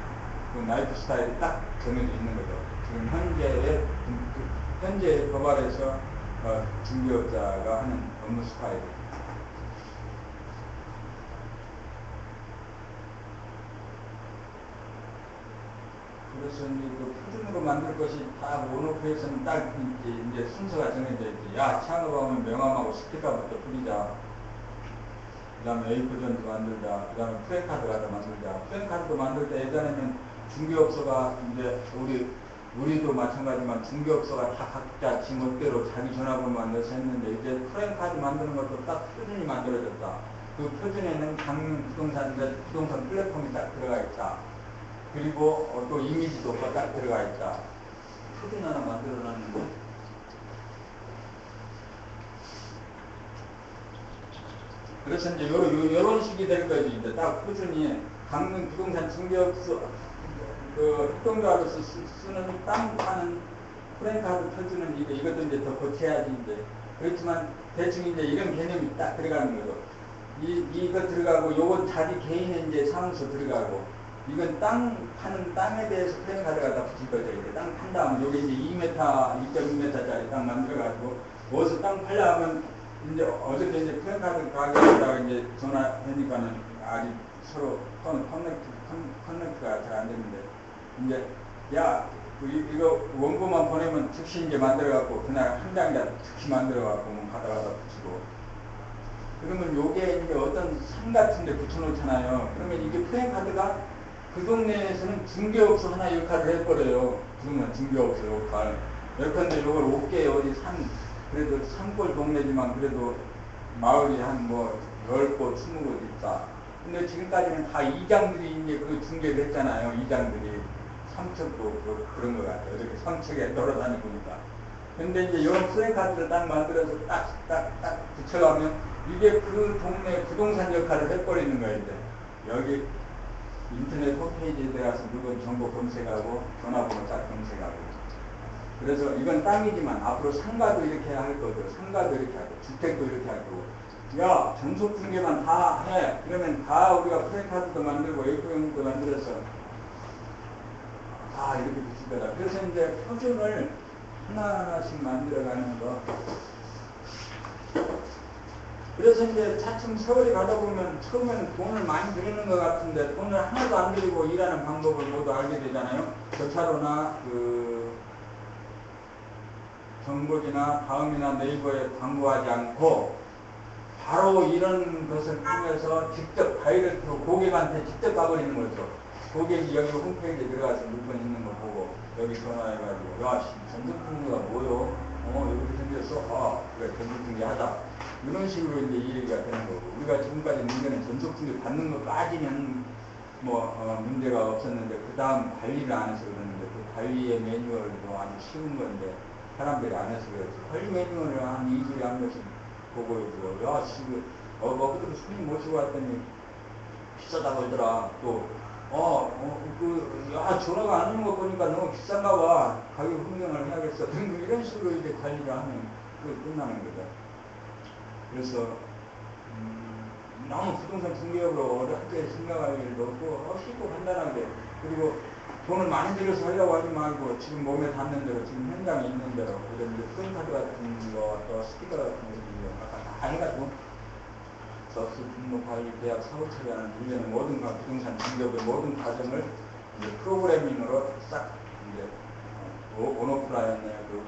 그 라이프 스타일이 딱 정해져 있는 거죠. 지금 현재 법알에서 중개업자가 하는 업무 스타일. 그래서 이제 그 표준으로 만들 것이 딱 온오프에서는 딱 이제 순서가 정해져 있지. 야, 창업하면 명함하고 스티커부터 뿌리자. 그 다음에 A4전도 만들자. 그 다음에 프랜카드 갖다 만들자. 프랜카드도 만들 때 예전에는 중개업소가 이제 우리도 마찬가지지만 중개업소가 다 각자 지 멋대로 자기 전화번호만 넣어서 했는데 이제 프랜카드 만드는 것도 딱 표준이 만들어졌다. 그 표준에는 각 부동산 플랫폼이 딱 들어가 있다. 그리고 또 이미지도 딱 들어가 있다. 표준 하나 만들어놨는데 그래서 이제 요런 식이 될 거지. 이제 딱 표준이 강릉 부동산 중개업소 그 협동조합에서 쓰는 땅 파는 프랜카드 표준은 이것도 이제 더 고쳐야지 이제. 그렇지만 대충 이제 이런 개념이 딱 들어가는 거죠. 이거 들어가고 요건 자기 개인의 이제 사무소 들어가고 이건 땅 파는 땅에 대해서 프랜카드 갖다 붙일 거죠. 이제 땅 판 다음 요게 이제 2m, 2.2m짜리 땅 만들어가지고 어디서 땅 팔려 하면 이제 어저께 이제 프랜카드 가게에다가 이제 전화하니까는 아직 서로 커넥트가 잘 안 되는데 이제 이거 원고만 보내면 즉시 이제 만들어갖고 그날 한 장당 즉시 만들어갖고 가다가 붙이고 그러면 요게 이제 어떤 산 같은 데 붙여놓잖아요. 그러면 이게 프랜카드가 그 동네에서는 중개업소 하나 역할을 해버려요. 부동산 중개업소 역할. 예컨대 요걸 5개 어디 그래도 산골 동네지만 그래도 마을이 한 10곳, 20곳 있다. 근데 지금까지는 다 이장들이 이제 그 중개를 했잖아요. 이장들이. 삼척도 그런 것 같아요. 이렇게 삼척에 돌아다니니까. 근데 이제 이런 프랜카드를 딱 만들어서 딱 붙여가면 이게 그 동네 부동산 역할을 해버리는 거예요. 이제. 여기 인터넷 홈페이지에 들어가서 물건 정보 검색하고 전화번호 딱 검색하고. 그래서 이건 땅이지만 앞으로 상가도 이렇게 할 거고 상가도 이렇게 하고 주택도 이렇게 할 거고 야 전속 중개만 다 해. 그러면 다 우리가 프랜카드도 만들고 A4용도 만들어서 다 이렇게 붙일 거다. 그래서 이제 표준을 하나하나씩 만들어가는 거. 그래서 이제 차츰 세월이 가다 보면 처음에는 돈을 많이 들이는 것 같은데 돈을 하나도 안 들이고 일하는 방법을 모두 알게 되잖아요. 저차로나 정보지나 다음이나 네이버에 광고하지 않고 바로 이런 것을 통해서 직접 다이렉트로 고객한테 직접 가버리는 거죠. 고객이 여기 홈페이지에 들어가서 물건 있는 거 보고 여기 전화해가지고 야 전속중개가 뭐요? 여기 생겼어? 그래 전속중개 하자. 이런 식으로 이제 이야기가 되는 거고 우리가 지금까지 문제는 전속중개 받는 것까지는 문제가 없었는데 그 다음 관리를 안 해서 그러는데 그 관리의 매뉴얼도 아주 쉬운 건데 사람들이 안 해서 그렇지. 관리 매뉴얼을 한 2주에 한 번씩 보고해주고 야 지금 그때도 손님 모시고 왔더니 비싸다고 하더라. 또 전화가 안 오는 거 보니까 너무 비싼가 봐. 가격 흥정을 해야겠어. 이런 식으로 이제 관리를 하면 끝나는 거죠. 그래서, 너무 부동산 중개업으로 어렵게 생각할 일도 없고, 쉽고 간단하게. 그리고 돈을 많이 들여서 하려고 하지 말고, 지금 몸에 닿는 대로, 지금 현장에 있는 대로, 그리고 프린카드 같은 거, 또 스티커 같은 거, 다 해가지고, 접수, 등록, 관리, 계약, 사후 처리하는 일련의 모든 부동산 등록의 모든 과정을 이제 프로그래밍으로 싹 이제 온오프라인의 그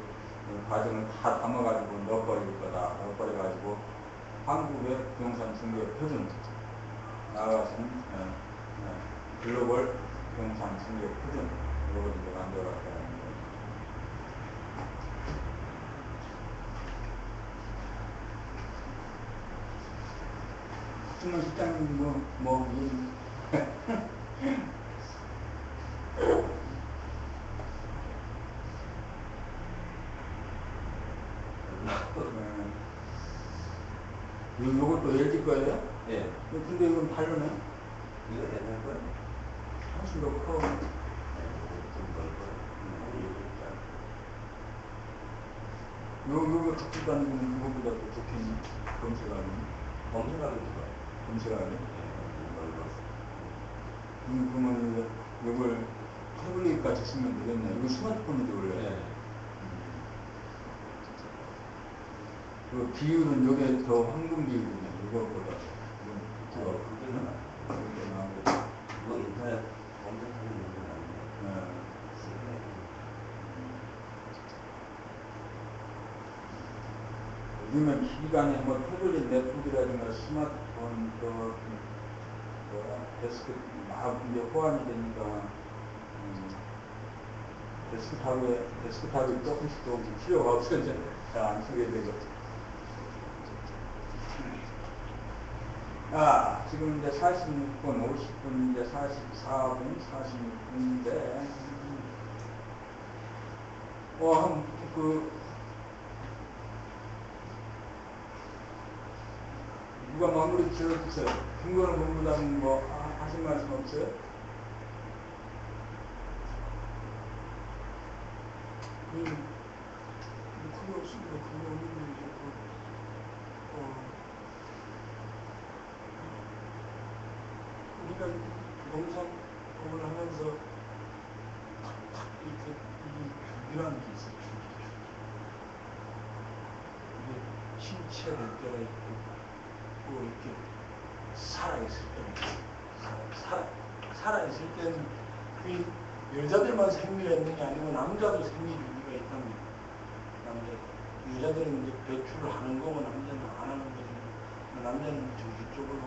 과정을 다 담아가지고 넣어버릴 거다. 넣어버려가지고 한국의 부동산 등록 표준 나아가서는 글로벌 부동산 등록 표준 이걸 이제 만들어갔다는 거예요. 정말 실장님 요것도 LG 거예요? 예. 근데 이건 다르네? 이거 옛날 거예요? 훨씬 더 커. 요거 갖고 다니는 그거보다 더 좋겠네. 검색하는. 검색하는 거. 검색하는. 그러면 이제 요걸 태블릿 같이 쓰면 되겠네. 이거 스마트폰에도 올려요. 예. 그 비율은 요게 더 황금 비율이네. 이거보다. 그게는 그거 인터넷 검색하는 용도는 아니에요. 요즘에 기간에 뭐 태블릿 넷북이라든가 스마트폰 데스크 막 이제 호환이 되니까 데스크탑이 조금씩 필요가 없어서 잘 안 쓰게 되고. 지금 이제 46분, 50분, 이제 44분, 46분인데, 누가 마무리 지어주세요. 김건희 본부장님 하신 말씀 없어요? 그게 없습니다. 그게 없는 이제 우리가 부동산업을 하면서 이렇게 중요한 게 있어요. 이게 침체될 때가 있고 또 이렇게 살아있을 때는 살아있을 때는 그 여자들만 생리를 했는 게 아니고 남자도 생리 준비가 있다는 거예요. 여자들은 이제 배출을 하는 거고 남자는 안 하는 거지. 남자는 정기적으로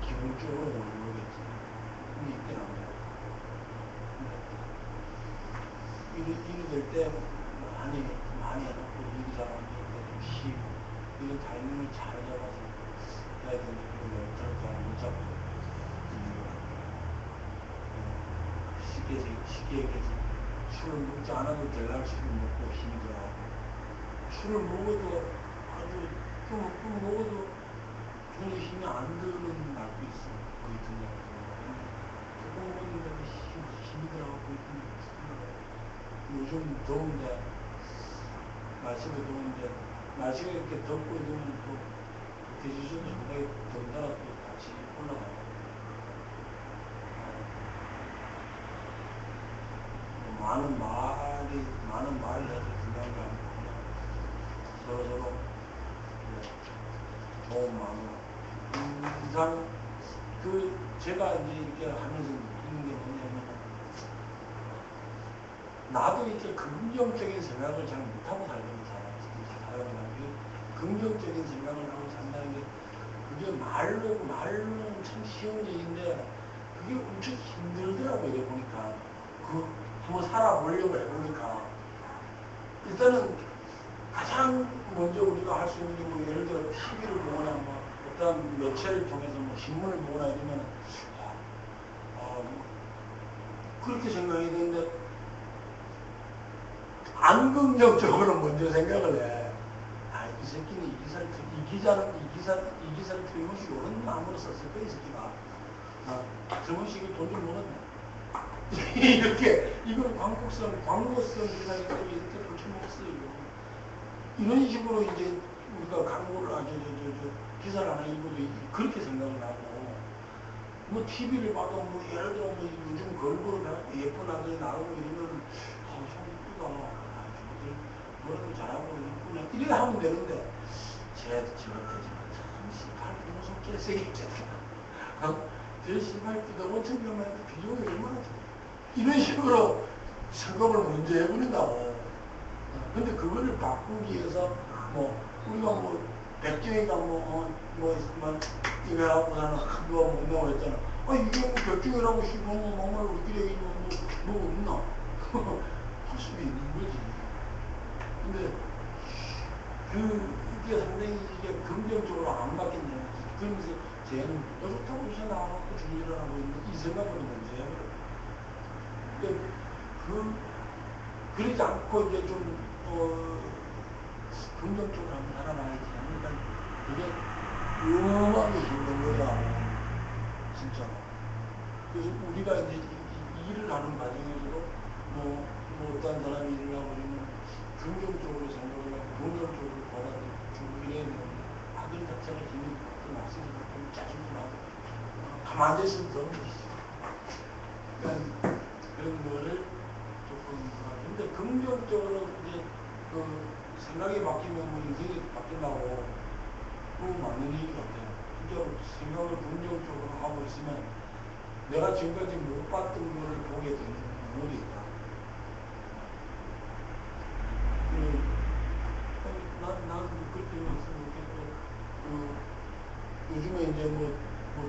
기본적으로 오는 거겠지. 근데 이때 남자. 일이 될 때 많이 해놓고 일이 잘하면 좀 쉬고 이런 타이밍을 잘 잡아서 해야 되는데 그걸 잘 못 잡고 쉽게 얘기해서 술을 먹지 않아도 될 날 술을 먹고 힘이 들어가고 술을 먹어도 아주 좀 먹어도 전혀 힘이 안 드는 날도 있어. 거의 그냥 조금 먹는데도 힘이 들어가고 요즘 더운데 날씨가 더운데 날씨가 이렇게 덥고 이러면 또 대지수도 상당히 더군다나 또 같이 올라가요. 많은 말을 해도 중요한 게 아니고 그냥 서로 좋은 마음으로 이상 제가 이제 이렇게 하면서 느끼는 게 뭐냐면 나도 이렇게 긍정적인 생각을 잘 못하고 살거든 사람이 긍정적인 생각을 하고 산다는 게 그게 말로는 참 쉬운 얘기인데 그게 엄청 힘들더라고요. 이제 보니까 한번 살아보려고 해보니까 일단은 가장 먼저 우리가 할 수 있는 게 뭐 예를 들어 TV를 보거나 뭐 어떤 매체를 통해서 뭐 신문을 보거나 이러면 그렇게 생각이 되는데 안 긍정적으로 먼저 생각을 해. 이 새끼는 이 기사를 틀림없이 옳은 마음으로 썼을 거야, 이 새끼가. 저번식이 돈 좀 먹었네. 이렇게, 이걸 광고성 기사기 때문에 이렇게 돈 좀 먹었어요, 이거. 이런 식으로 이제 우리가 광고를, 기사를 하나 읽어도 그렇게 생각을 하고, 뭐 TV를 봐도 뭐 예를 들어 뭐 요즘 걸그룹 예쁜 아들이 나오고 이러면, 참 이쁘다. 뭐라도 잘하고 이쁘네. 이래 하면 되는데, 저렇게 18도 무슨 개새끼잖아. 제 18도 5천 명만 비중이 얼마나 돼. 이런 식으로 생각을 먼저 해버린다고. 근데 그거를 바꾸기 위해서 우리가 백정이가 이거 하고 나는 누가 못 나와 했잖아. 이게 백정이라고 싶으면 정말 우리끼리 없나? 할 수도 있는 거지. 근데 이게 상당히 이게 긍정적으로 안 맞겠네. 그러면서 쟤는 좋다고 해서 나와갖고 주의를 하고 있는 이 생각을 먼저 해버려. 그러지 않고 이제 좀 긍정적으로 한번 살아나야지. 그러니까 그게 어마어마하게 힘든 거야. 진짜. 그래서 우리가 이제 이 일을 하는 과정에서도 어떤 사람이 일을 하고 있으면 긍정적으로 생각을 하고 긍정적으로 받아들이고 이래야 되는데 아들 자체가 힘이 또 낙심이 좀 짜증도 나고 가만히 있으면 더 그러니까 그런 거를 조금 근데 긍정적으로 이제 생각이 바뀌면 인생이 바뀐다고 그건 맞는 얘기 같아요. 진짜로 생각을 긍정적으로 하고 있으면 내가 지금까지 못 봤던 거를 보게 되는 능력이 있다. 난 그때 요즘에 이제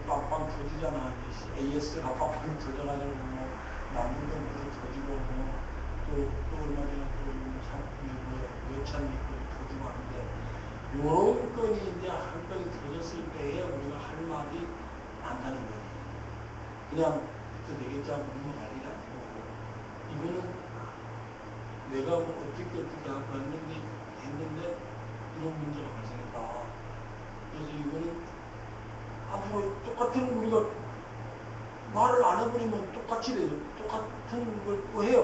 빵빵 터지잖아. AS가 빵빵 터져가지고 남부정부도 터지고 또 얼마 전에 여찬이 터지고 하는데 요런 건이 이제 한 건이 터졌을 때에 우리가 할 말이 많다는 거예요. 그냥 내겠자 넘어갈 일이 아니고 이거는 내가 어떻게 하고 했는데 이런 문제가 발생했다. 그래서 이거는 앞으로 똑같은 우리가 말을 안 해버리면 똑같이 되죠. 똑같은 걸 또 해요.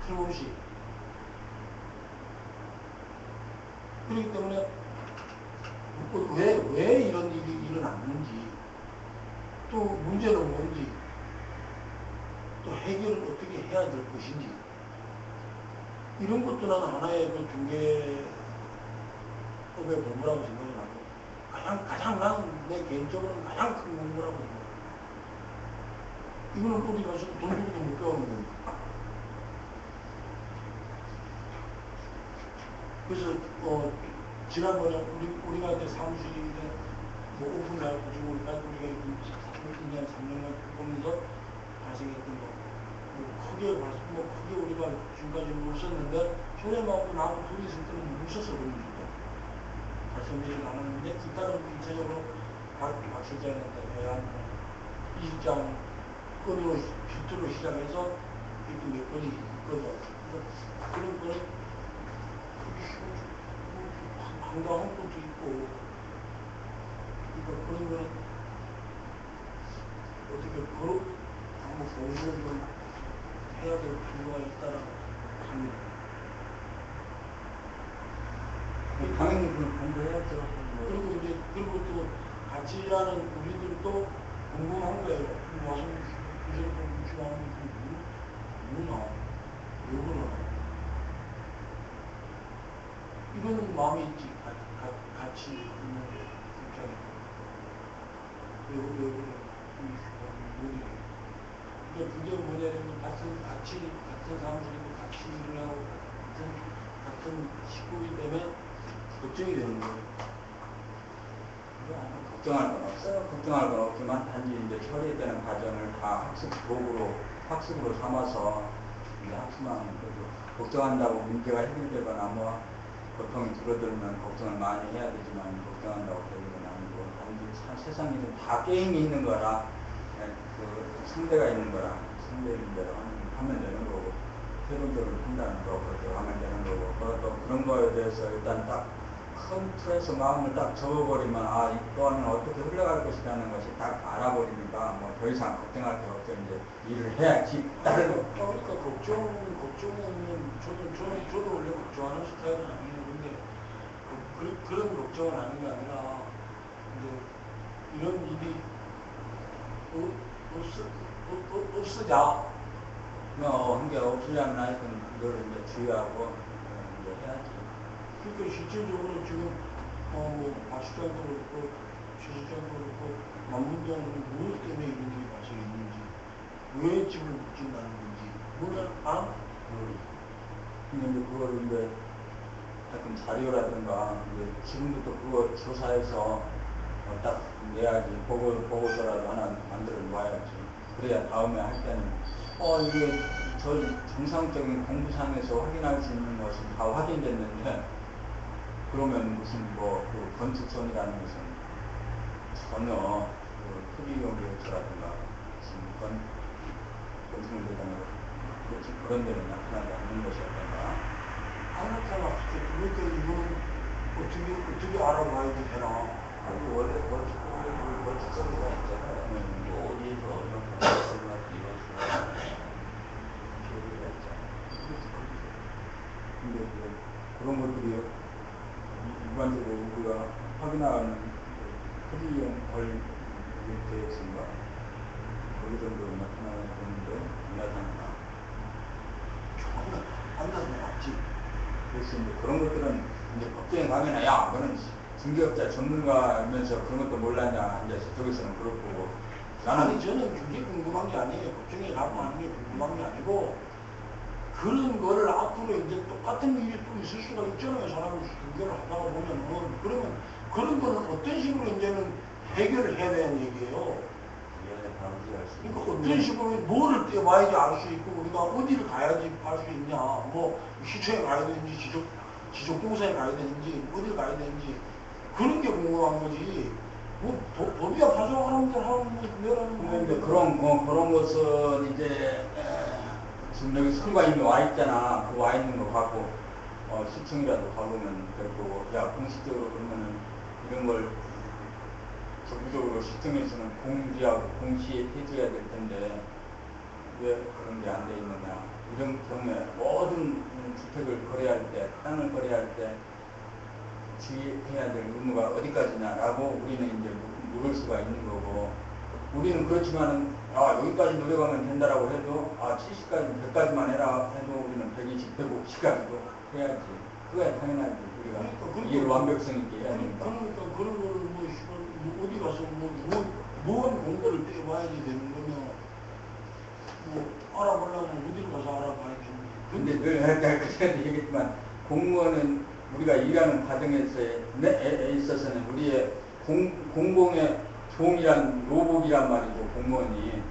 틀림없이. 그렇기 때문에 왜 이런 일이 일어났는지 또 문제는 뭔지 또 해결을 어떻게 해야 될 것인지 이런 것도 나는 하나의 중개법의 공부라고 생각을 하고 가장 나는 내 개인적으로는 가장 큰 공부라고 생각해요. 이거는 어디 가서 돈 주고도 못 배우는 거니까. 그래서 지난번에 우리가 이제 사무실에 오픈해가지고 우리가 2년, 3년간 보면서 발생했던 크게 우리가 지금까지 없었는데 손해만고 나하고 둘이 있을 때는 없었어 그런 일도 발생되지 않았는데 일단은 전체적으로 박 실장한테 대한 이 실장 건으로 빌드로 시작해서 이렇게 몇 건이 있거든. 그런 거는 황당한 것도 있고 그러니까 그런 거는 어떻게 한번 공부를 좀 해야 될 필요가 있다라고 합니다. 당연히 공부해야죠. 그리고 또 같이 일하는 우리들도 궁금한 거예요. 와서 이제부터 무시하는 게 뭐냐? 왜 그러나? 이거는 마음이 있지. 같이 있는 입장에. 왜 그래? 그러니까 그게 뭐냐면 같은 사무실에도 같이 일을 하고 같은 식구이기 때문에 걱정이 되는 거예요. 걱정할 건 없어요. 걱정할 건 없지만 단지 이제 처리되는 과정을 다 학습으로 삼아서 이제 학습하는 거죠. 걱정한다고 문제가 해결되거나 고통이 줄어들면 걱정을 많이 해야 되지만 걱정한다고 되는 건 아니고 단지 세상에는 다 게임이 있는 거라 상대가 있는 거라 상대인 대로 하면 되는 거고 최종적으로 판단하는 거고 하면 되는 거고 또 그런 거에 대해서 일단 딱 큰 틀에서 마음을 딱 접어버리면 이거는 어떻게 흘러갈 것이라는 것이 딱 알아버리니까 더 이상 걱정할 게 없죠. 이제 일을 해야지. 그러니까 걱정은 저도 원래 걱정하는 스타일은 아니에요. 근데 그런 걱정은 아닌 게 아니라 이제 이런 일이 없으자 한 게 없으려면 하여튼 그걸 이제 주의하고 이제 해야지. 그러니까 실질적으로 지금 마취장도 그렇고 주식장도 그렇고 만문장은 무엇 때문에 이런 일이 발생했는지 왜 집을 못 짓는다는 건지 몰라 아? 근데 이제 그걸 이제 하여튼 자료라든가 이제 지금부터 그거 조사해서 딱 내야지 보고서라도 하나 만들어 놔야지. 그래야 다음에 할 때는 이게 저 정상적인 공부상에서 확인할 수 있는 것은 다 확인됐는데 그러면 무슨 그 건축선이라는 것은 전혀 그 토지용의 요소라든가 무슨 건축물 대상으로 그런 데는 나타나지 않는 것이었던가. 나타났을 때 그러니까 이거는 어떻게 알아봐야 되나? 아니 원래 건축성이가 있잖아요. 뭐 어디에서 얼마큼 이런 수가 표기가 있잖아요. 근데 그런 것들이 일반적으로 우리가 확인하는 토지용 계획서인가 어느 정도 나타나는데 나타난다. 판단은 맞지. 그래서 이제 그런 것들은 이제 법정에 가면 야 그거는 중개업자 전문가면서 그런 것도 몰랐냐 이제 저쪽에서는 그럴 거고 아니 저는 그게 궁금한 게 아니에요. 법정에 가고 하는 게 궁금한 게 아니고 그런 거를 앞으로 이제 똑같은 일이 또 있을 수가 있잖아요. 사람이 중개를 하다가 보면은 그러면 그런 거는 어떤 식으로 이제는 해결을 해야 되는 얘기예요. 미연에 방지할 수 있는. 그러니까 어떤 식으로 뭐를 떼봐야지 알 수 있고 우리가 어디를 가야지 알 수 있냐. 뭐 시청에 가야 되는지 지적공사에 가야 되는지 어디를 가야 되는지 그런 게 궁금한 거지. 뭐 법이야 파송하는 대로 하는 거 내라는 이제 그런 것은 이제 지금 여기 선과 이미 와 있잖아. 그 와 있는 거 갖고 시청이라도 가보면 될 거고 야 공식적으로 그러면은 이런 걸 정부적으로 시청에서는 공지하고 공시해줘야 될 텐데 왜 그런 게 안 돼 있느냐. 이런 경우에 모든 주택을 거래할 때 땅을 거래할 때 지휘해야 될 의무가 어디까지냐라고 우리는 이제 물을 수가 있는 거고 우리는 그렇지만은 여기까지 노력하면 된다라고 해도 70까지 100까지만 해라 해도 우리는 120, 150까지도 해야지. 그거야 당연하지. 우리가 이해를 완벽성 있게 해야 되니까. 그러니까 그런 거를 어디 가서 뭔 공부를 떼봐야지 되는 거면 알아보려면 어디를 가서 알아봐야 되는 거야. 근데 늘 그때도 얘기했지만 공무원은 우리가 일하는 과정에 있어서는 우리의 공공의 종이란 로봇이란 말이죠, 공무원이.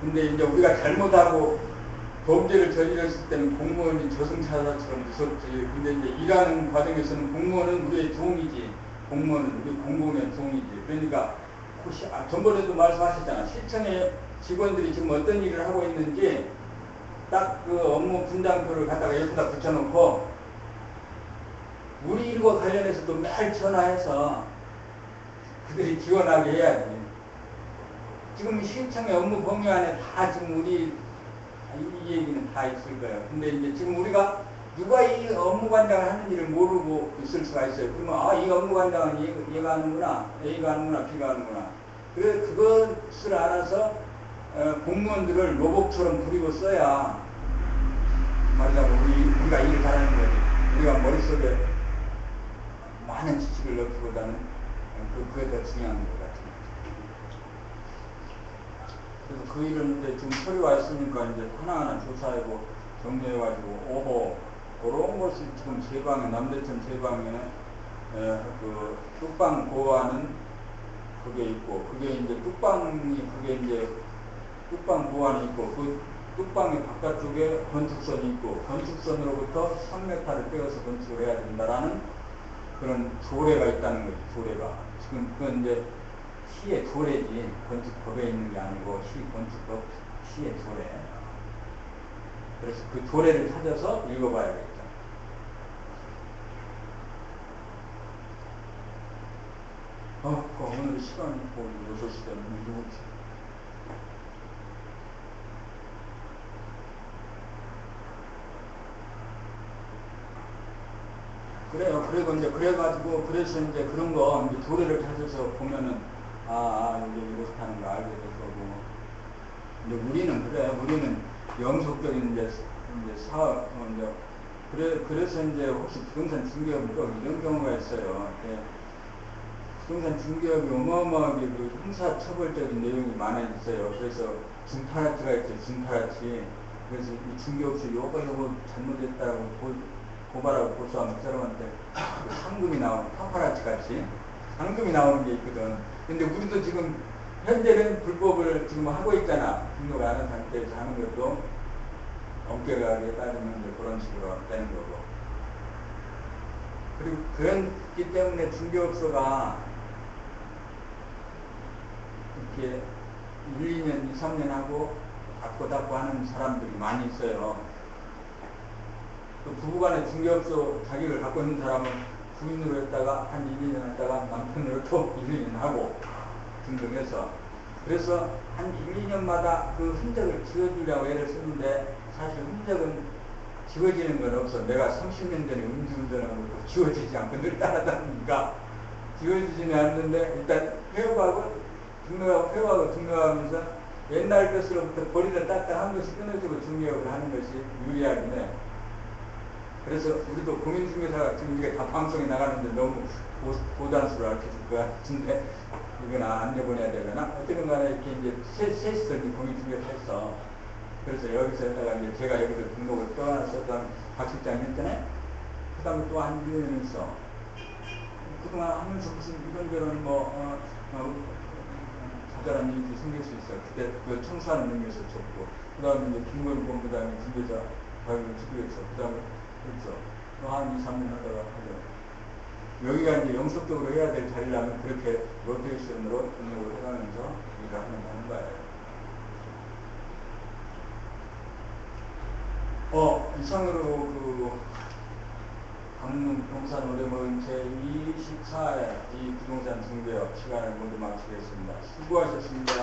근데 이제 우리가 잘못하고 범죄를 저질렀을 때는 공무원이 저승사자처럼 무섭지. 근데 이제 일하는 과정에서는 공무원은 우리의 종이지. 공무원은 우리 공공의 종이지. 그러니까 전번에도 말씀하셨잖아. 시청의 직원들이 지금 어떤 일을 하고 있는지 딱 그 업무 분담표를 갖다가 여기다 붙여놓고 우리 일과 관련해서도 매일 전화해서 그들이 지원하게 해야지. 지금 시청의 업무 범위 안에 다 지금 이 얘기는 다 있을 거예요. 근데 이제 지금 우리가 누가 이 업무관장을 하는지를 모르고 있을 수가 있어요. 그러면 이 업무관장은 얘가 하는구나, A가 하는구나, B가 하는구나. 그래 그것을 알아서 공무원들을 로봇처럼 부리고 써야 말하자면 우리가 일을 잘하는 거지. 우리가 머릿속에 많은 지식을 넣기보다는 그게 더 중요한 것 같아요. 그래서 그 일은 이제 지금 서류가 있으니까 이제 하나하나 조사하고 정리해가지고 오호 그런 것이 지금 제방에 남대천 제방에 그 뚝방 보호하는 그게 있고 그게 이제 뚝방 보호안이 있고 그 뚝방의 바깥쪽에 건축선이 있고 건축선으로부터 3m를 떼어서 건축을 해야 된다라는 그런 조례가 있다는 거지. 조례가 지금 그건 이제 시의 조례지 건축법에 있는 게 아니고 건축법 시의 조례. 그래서 그 조례를 찾아서 읽어봐야겠죠. 오늘 시간이 거의 6시 되면 누구지? 그래요. 그래서 이제 그런 거 이제 조례를 찾아서 보면은 이제 이렇다는 걸 알게 될 거고. 이제 우리는 영속적인 이제 사업 그래서 이제 혹시 부동산 중개업도 이런 경우가 있어요. 부동산 중개업이 어마어마하게 그 형사처벌적인 내용이 많아 있어요. 그래서 증파라치가 있죠. 증파라치. 그래서 이 중개업소 요거 잘못했다고 고발하고 고소하면 그 사람한테 그 상금이 나오는 파파라치 같이 상금이 나오는 게 있거든. 근데 우리도 지금 현재는 불법을 지금 하고 있잖아. 등록 안 한 상태에서 하는 것도 엄격하게 따지면 이제 그런 식으로 되는 거고. 그리고 그렇기 때문에 중개업소가 이렇게 1, 2년, 2, 3년 하고 닫고 하는 사람들이 많이 있어요. 또 부부간에 중개업소 자격을 갖고 있는 사람은 부인으로 했다가 한 1, 2년 했다가 남편으로 또 1, 2년 하고 등등해서 그래서 한 1, 2년마다 그 흔적을 지워주려고 애를 쓰는데 사실 흔적은 지워지는 건 없어. 내가 30년 전에 음주운전하고 지워지지 않고 늘 따라다니니까 지워지지는 않는데 일단 회복하고 등록하면서 옛날 것으로부터 거리를 딱딱 한 번씩 끊어주고 중개업을 하는 것이 유리하긴 해. 그래서 우리도 공인중개사가 지금 이게 다 방송에 나가는데 너무 고단수를 알려줄 것 같은데 이건 안 내보내야 되려나? 어쨌든 간에 이렇게 이제 셋이서 공인중개사 했어. 그래서 여기서 했다가 이제 제가 여기서 등록을 떠나서 박 실장 했잖아요. 그 다음에 또 한 1년 있어. 그동안 하면서 무슨 이런저런 자잘한 일이 생길 수 있어. 그때 그 청소하는 의미에서 줬고, 그 다음에 이제 김건희본부장이 중개자 자격을 주기로 했어. 그 다음에 했죠. 또 한 2, 3년 하다가 하죠. 여기가 이제 영속적으로 해야 될 자리라면 그렇게 로테이션으로 등록을 해가면서 일을 하는 거예요. 이상으로 그 강릉 부동산 오래모임 제24회 이 부동산 중개업 시간을 모두 마치겠습니다. 수고하셨습니다.